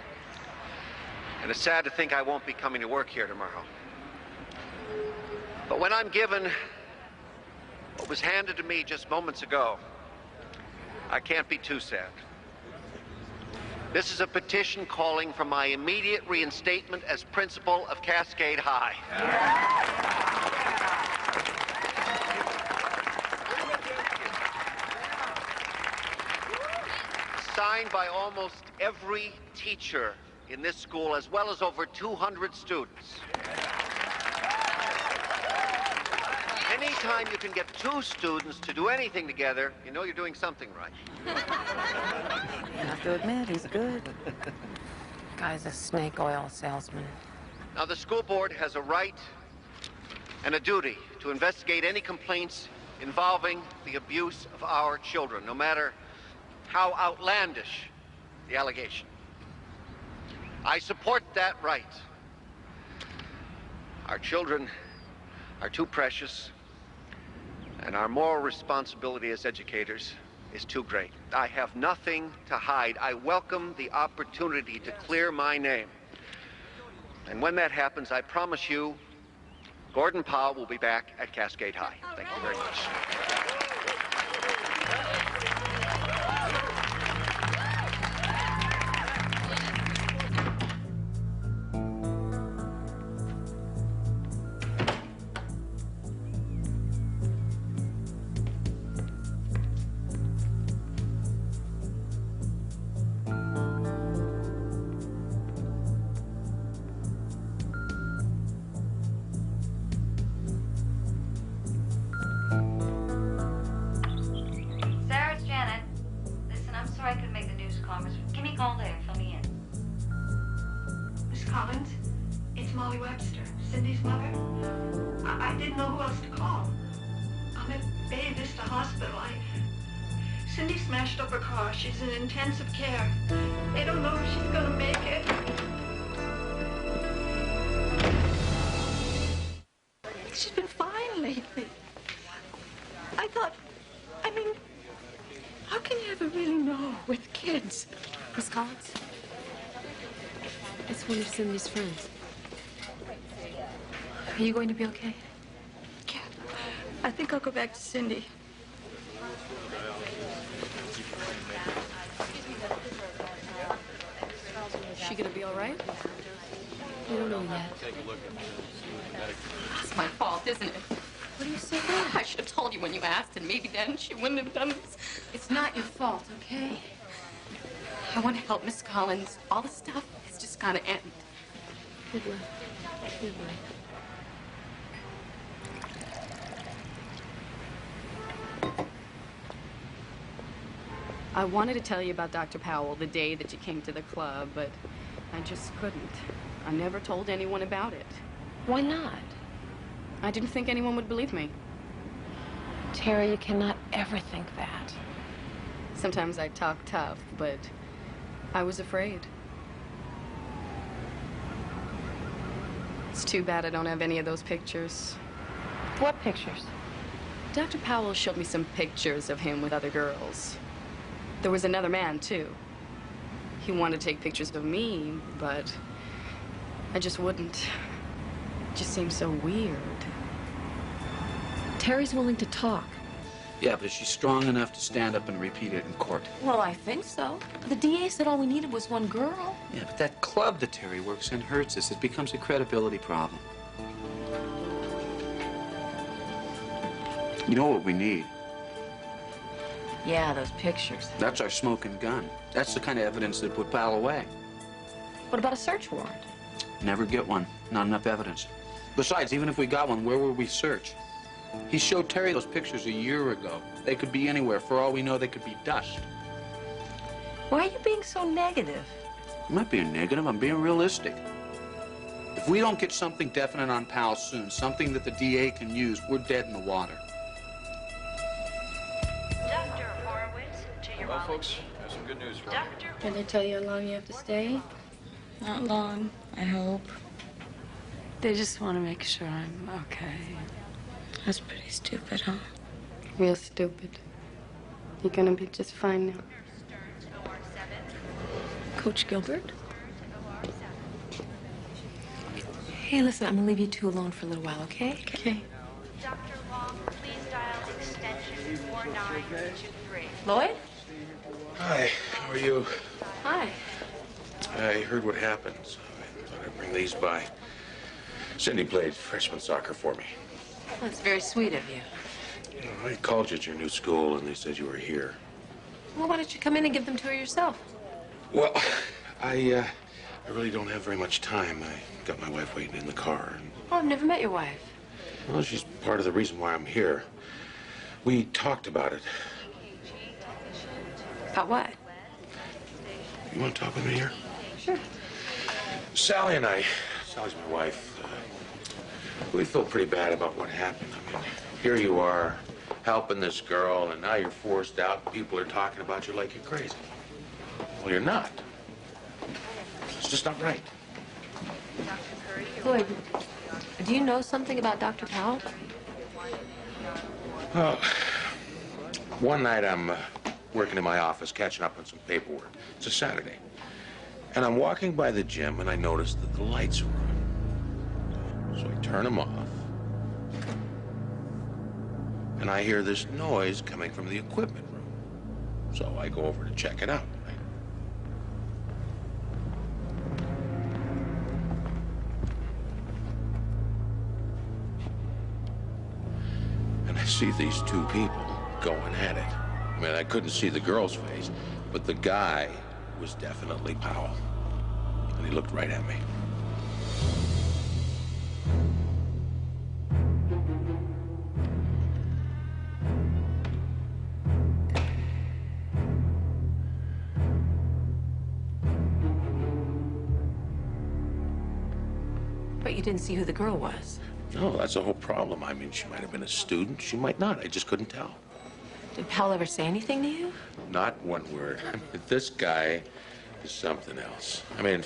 and it's sad to think I won't be coming to work here tomorrow. But when I'm given what was handed to me just moments ago, I can't be too sad. This is a petition calling for my immediate reinstatement as principal of Cascade High. Signed by almost every teacher in this school, as well as over 200 students. Anytime you can get 2 students to do anything together, you know you're doing something right. I have to admit, he's good. Guy's a snake oil salesman. Now, the school board has a right and a duty to investigate any complaints involving the abuse of our children, no matter how outlandish the allegation. I support that right. Our children are too precious, and our moral responsibility as educators is too great. I have nothing to hide. I welcome the opportunity to clear my name. And when that happens, I promise you, Gordon Powell will be back at Cascade High. Thank you very much. Sarah, it's Janet. Listen, I'm sorry I couldn't make the news conference. Give me a call later. Fill me in. Miss Collins, it's Molly Webster, Cindy's mother. I didn't know who else to call. I'm at Bay Vista Hospital. Cindy smashed up her car. She's in intensive care. They don't know if she's gonna make it. She's been fine lately. I mean, how can you ever really know with kids? Miss Collins? It's one of Cindy's friends. Are you going to be okay? Yeah, I think I'll go back to Cindy. Is she gonna be all right? We don't know yet. It's my fault, isn't it? What do you say? I should have told you when you asked, and maybe then she wouldn't have done this. It's not your fault, okay? I want to help Miss Collins. All the stuff is just gotta end. Good luck. Good luck. I wanted to tell you about Dr. Powell the day that you came to the club, but I just couldn't. I never told anyone about it. Why not? I didn't think anyone would believe me. Terry, you cannot ever think that. Sometimes I talk tough, but I was afraid. It's too bad I don't have any of those pictures. What pictures? Dr. Powell showed me some pictures of him with other girls. There was another man, too. He wanted to take pictures of me, but I just wouldn't. It just seemed so weird. Terry's willing to talk. Yeah, but is she strong enough to stand up and repeat it in court? Well, I think so. The DA said all we needed was one girl. Yeah, but that club that Terry works in hurts us. It becomes a credibility problem. You know what we need? Yeah, those pictures. That's our smoking gun. That's the kind of evidence that put Powell away. What about a search warrant? Never get one. Not enough evidence. Besides, even if we got one, where would we search? He showed Terry those pictures a year ago. They could be anywhere. For all we know, they could be dust. Why are you being so negative? I'm not being negative. I'm being realistic. If we don't get something definite on Powell soon, something that the DA can use, we're dead in the water. Dr. Horowitz, to your Well, folks, there's some good news for you. Can they tell you how long you have to stay? Not long, I hope. They just want to make sure I'm okay. That's pretty stupid, huh? Real stupid. You're gonna be just fine now. Coach Gilbert? Hey, listen, I'm gonna leave you two alone for a little while, okay? Okay. Dr. Long, please dial extension 4923. Lloyd? Hi, how are you? Hi. I heard what happened, so I thought I'd bring these by. Cindy played freshman soccer for me. That's very sweet of you. You know, I called you at your new school, and they said you were here. Well, why don't you come in and give them to her yourself? Well, I really don't have very much time. I got my wife waiting in the car. And, Oh, I've never met your wife. well, she's part of the reason why I'm here. We talked about it. About what? You want to talk with me here? Sure. Sally's my wife. We feel pretty bad about what happened. I mean, here you are, helping this girl, and now you're forced out, and people are talking about you like you're crazy. Well, you're not. It's just not right. Lloyd, do you know something about Dr. Powell? Oh, one night I'm working in my office, catching up on some paperwork. It's a Saturday. And I'm walking by the gym, and I notice that the lights are on. So I turn them off. And I hear this noise coming from the equipment room. So I go over to check it out. And I see these two people going at it. I mean, I couldn't see the girl's face, but the guy was definitely Powell. And he looked right at me. But you didn't see who the girl was. No, that's the whole problem. I mean, she might have been a student. She might not. I just couldn't tell. Did Powell ever say anything to you? Not one word. I mean, this guy is something else. I mean,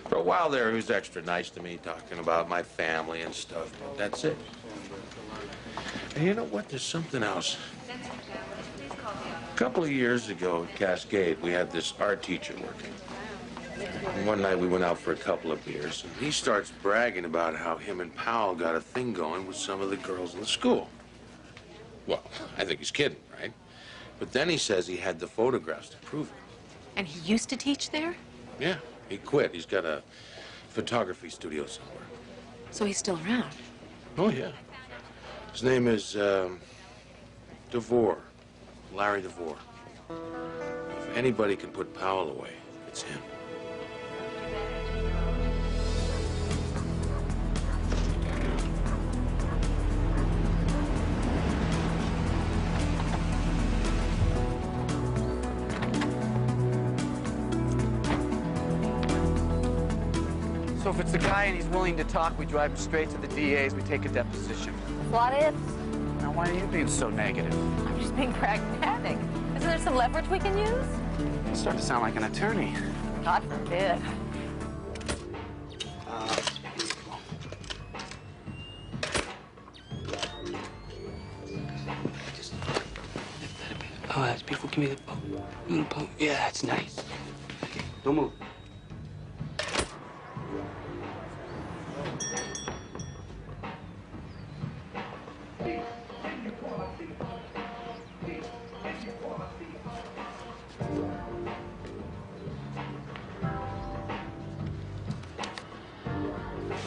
for a while there, he was extra nice to me, talking about my family and stuff, but that's it. And you know what? There's something else. A couple of years ago at Cascade, we had this art teacher working. And one night we went out for a couple of beers, and he starts bragging about how him and Powell got a thing going with some of the girls in the school. Well, I think he's kidding, right? But then he says he had the photographs to prove it. And he used to teach there? Yeah, he quit. He's got a photography studio somewhere. So he's still around? Oh, yeah. His name is, DeVore. Larry DeVore. If anybody can put Powell away, it's him. So if it's the guy and he's willing to talk, we drive him straight to the DA's, we take a deposition. What if? Now, why are you being so negative? I'm just being pragmatic. Isn't there some leverage we can use? You start to sound like an attorney. God forbid. Oh, that's beautiful. Give me the poke. Yeah, that's nice. Okay, don't move.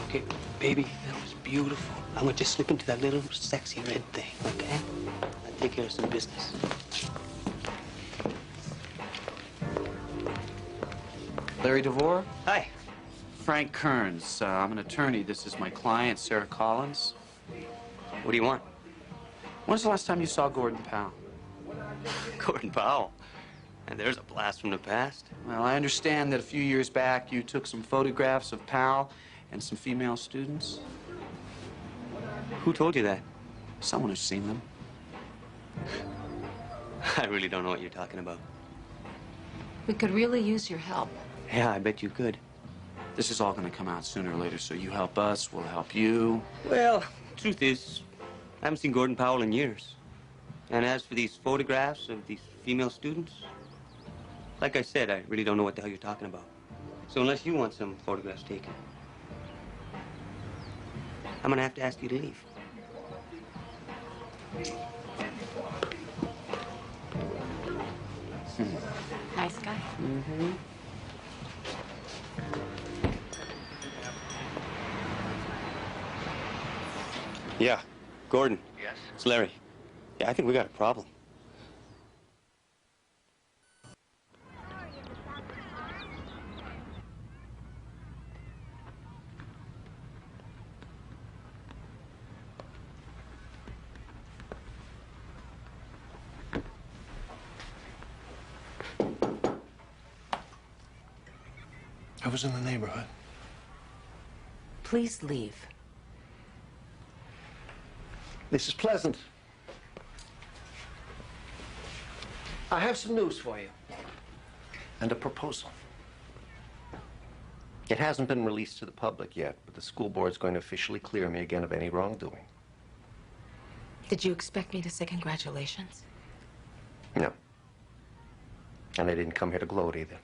Okay, baby, that was beautiful. I want you to slip into that little sexy red thing, okay? I'll take care of some business. Larry DeVore? Hi. Frank Kearns. I'm an attorney. This is my client, Sarah Collins. What do you want? When's the last time you saw Gordon Powell? Gordon Powell? And there's a blast from the past. Well, I understand that a few years back you took some photographs of Powell and some female students. Who told you that? Someone who's seen them. I really don't know what you're talking about. We could really use your help. Yeah, I bet you could. This is all going to come out sooner or later, so you help us, we'll help you. Well, truth is, I haven't seen Gordon Powell in years. And as for these photographs of these female students, like I said, I really don't know what the hell you're talking about. So unless you want some photographs taken, I'm gonna have to ask you to leave. Nice guy. Mm-hmm. Yeah, Gordon. Yes? It's Larry. Yeah, I think we got a problem. I was in the neighborhood. Please leave. This is Pleasant. I have some news for you. And a proposal. It hasn't been released to the public yet, but the school board's going to officially clear me again of any wrongdoing. Did you expect me to say congratulations? No. And I didn't come here to gloat either.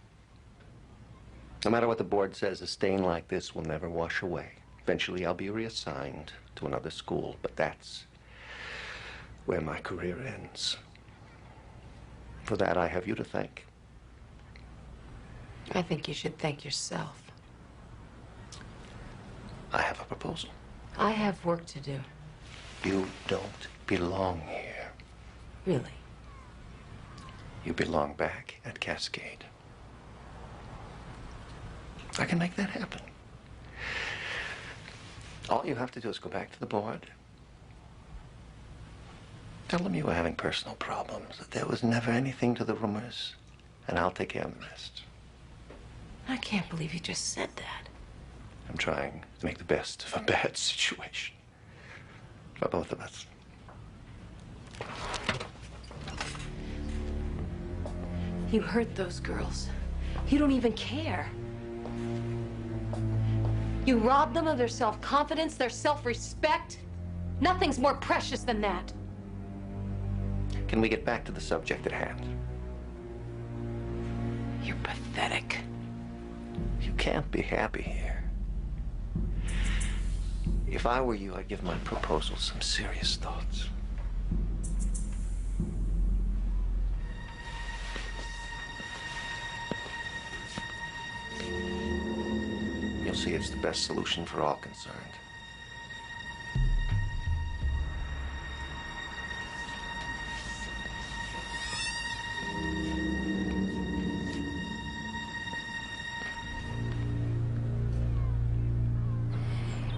No matter what the board says, a stain like this will never wash away. Eventually, I'll be reassigned to another school, but that's where my career ends. For that, I have you to thank. I think you should thank yourself. I have a proposal. I have work to do. You don't belong here. Really? You belong back at Cascade. I can make that happen. All you have to do is go back to the board. Tell them you were having personal problems, that there was never anything to the rumors, and I'll take care of the rest. I can't believe you just said that. I'm trying to make the best of a bad situation. For both of us. You hurt those girls. You don't even care. You robbed them of their self-confidence, their self-respect. Nothing's more precious than that. Can we get back to the subject at hand? You're pathetic. You can't be happy here. If I were you, I'd give my proposal some serious thoughts. You'll see it's the best solution for all concerned.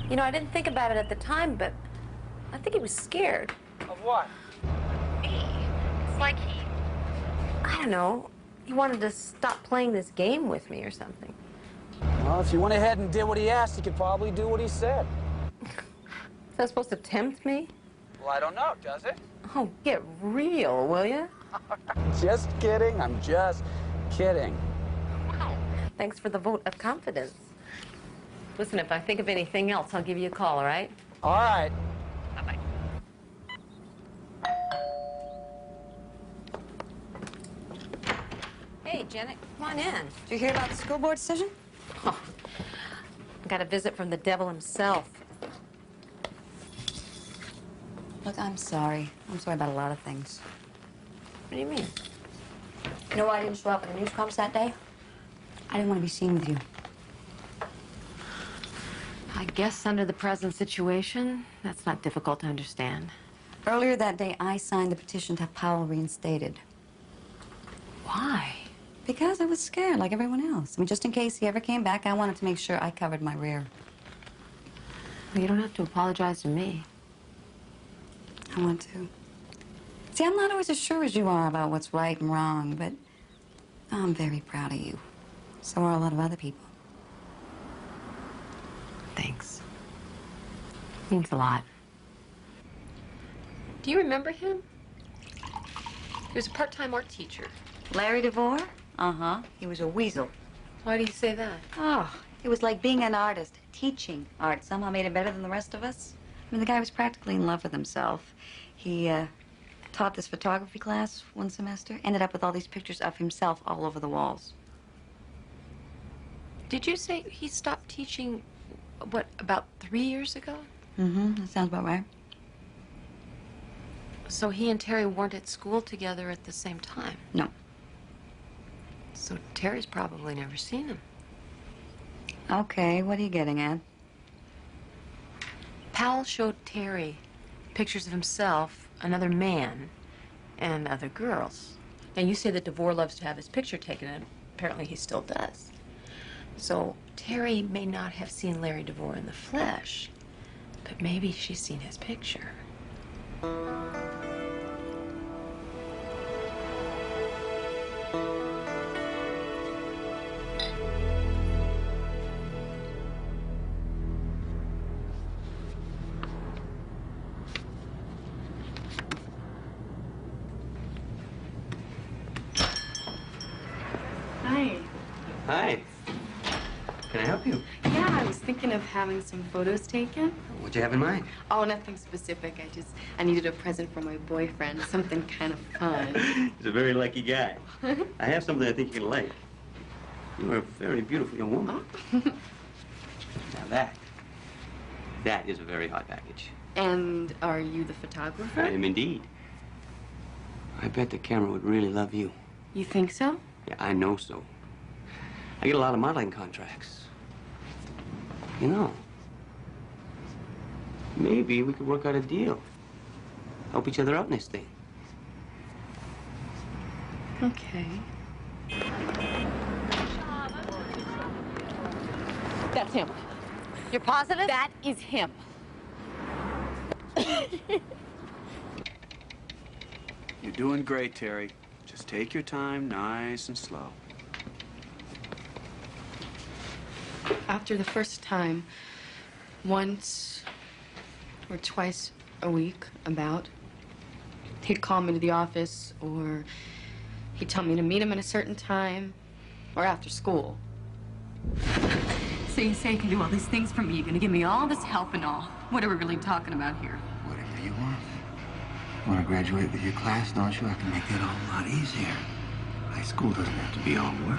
You know, I didn't think about it at the time, but I think he was scared. Of what? Me. It's like I don't know, he wanted to stop playing this game with me or something. Well, if you went ahead and did what he asked, he could probably do what he said. Is that supposed to tempt me? Well, I don't know, does it? Oh, get real, will you? Just kidding. I'm just kidding. Wow. Thanks for the vote of confidence. Listen, if I think of anything else, I'll give you a call, all right? All right. Bye-bye. Hey, Janet, come on in. Did you hear about the school board decision? Oh, I got a visit from the devil himself. Look, I'm sorry. I'm sorry about a lot of things. What do you mean? You know why I didn't show up at the news conference that day? I didn't want to be seen with you. I guess under the present situation, that's not difficult to understand. Earlier that day, I signed the petition to have Powell reinstated. Why? Because I was scared, like everyone else. I mean, just in case he ever came back, I wanted to make sure I covered my rear. Well, you don't have to apologize to me. I want to. See, I'm not always as sure as you are about what's right and wrong, but I'm very proud of you. So are a lot of other people. Thanks. Means a lot. Do you remember him? He was a part-time art teacher. Larry DeVore? Uh-huh. He was a weasel. Why do you say that? Oh, it was like being an artist. Teaching art somehow made him better than the rest of us. I mean, the guy was practically in love with himself. He, taught this photography class one semester, ended up with all these pictures of himself all over the walls. Did you say he stopped teaching, what, about 3 years ago? Mm-hmm. That sounds about right. So he and Terry weren't at school together at the same time? No. So Terry's probably never seen him. Okay, what are you getting at? Powell showed Terry pictures of himself, another man, and other girls. Now, you say that DeVore loves to have his picture taken, and apparently he still does. So Terry may not have seen Larry DeVore in the flesh, but maybe she's seen his picture. Hi. Hi. Can I help you? Yeah, I was thinking of having some photos taken. What'd you have in mind? Oh, nothing specific. I needed a present for my boyfriend, something kind of fun. He's a very lucky guy. I have something I think you're gonna like. You're a very beautiful young woman. Now that is a very hot package. And are you the photographer? I am indeed. I bet the camera would really love you. You think so? Yeah, I know so. I get a lot of modeling contracts. You know, maybe we could work out a deal. Help each other out in this thing. Okay. That's him. You're positive? That is him. You're doing great, Terry. Just take your time, nice and slow. After the first time, once or twice a week, about, he'd call me to the office, or he'd tell me to meet him at a certain time, or after school. So you say you can do all these things for me. You're gonna give me all this help and all. What are we really talking about here? Whatever you want. Want to graduate with your class, don't you? I can make that all a lot easier. High school doesn't have to be all work.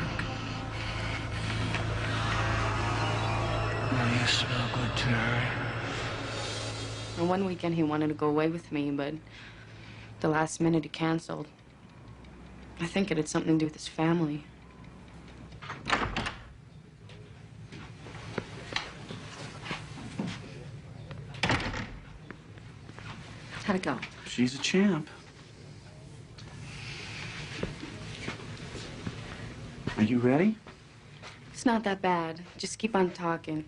Oh, you smell good, Terry. And one weekend he wanted to go away with me, but the last minute he canceled. I think it had something to do with his family. How'd it go? She's a champ. Are you ready? It's not that bad. Just keep on talking.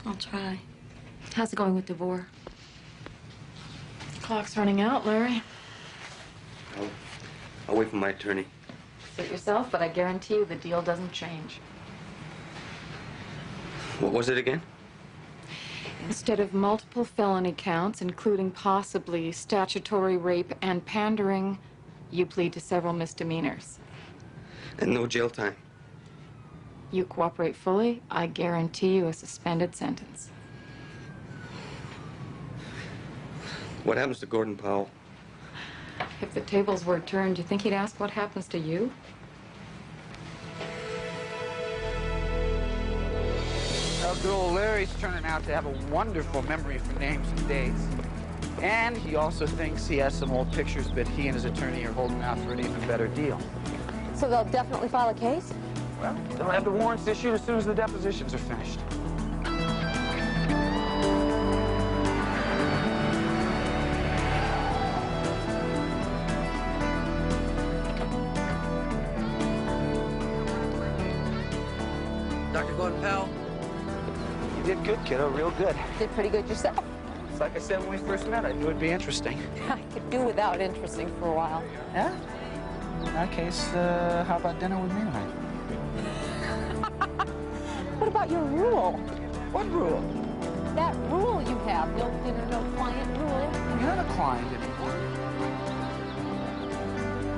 I'll try. How's it going with DeVore? Clock's running out, Larry. I'll wait for my attorney. Suit yourself, but I guarantee you the deal doesn't change. What was it again? Instead of multiple felony counts, including possibly statutory rape and pandering, you plead to several misdemeanors. And no jail time. You cooperate fully, I guarantee you a suspended sentence. What happens to Gordon Powell? If the tables were turned, do you think he'd ask what happens to you? Well, good old Larry's turning out to have a wonderful memory for names and dates. And he also thinks he has some old pictures, but he and his attorney are holding out for an even better deal. So they'll definitely file a case? Well, they'll have the warrants issued as soon as the depositions are finished. Dr. Gordon Powell? You did good, kiddo, real good. Did pretty good yourself. like I said when we first met, I knew it'd be interesting. I could do without interesting for a while. Yeah? In that case, how about dinner with me tonight? What about your rule? What rule? That rule you have, no dinner, no client rule. You're not a client anymore.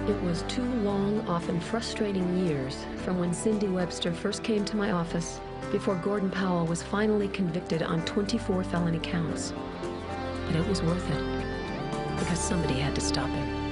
It was 2 long, often frustrating years from when Cindy Webster first came to my office before Gordon Powell was finally convicted on 24 felony counts. But it was worth it, because somebody had to stop him.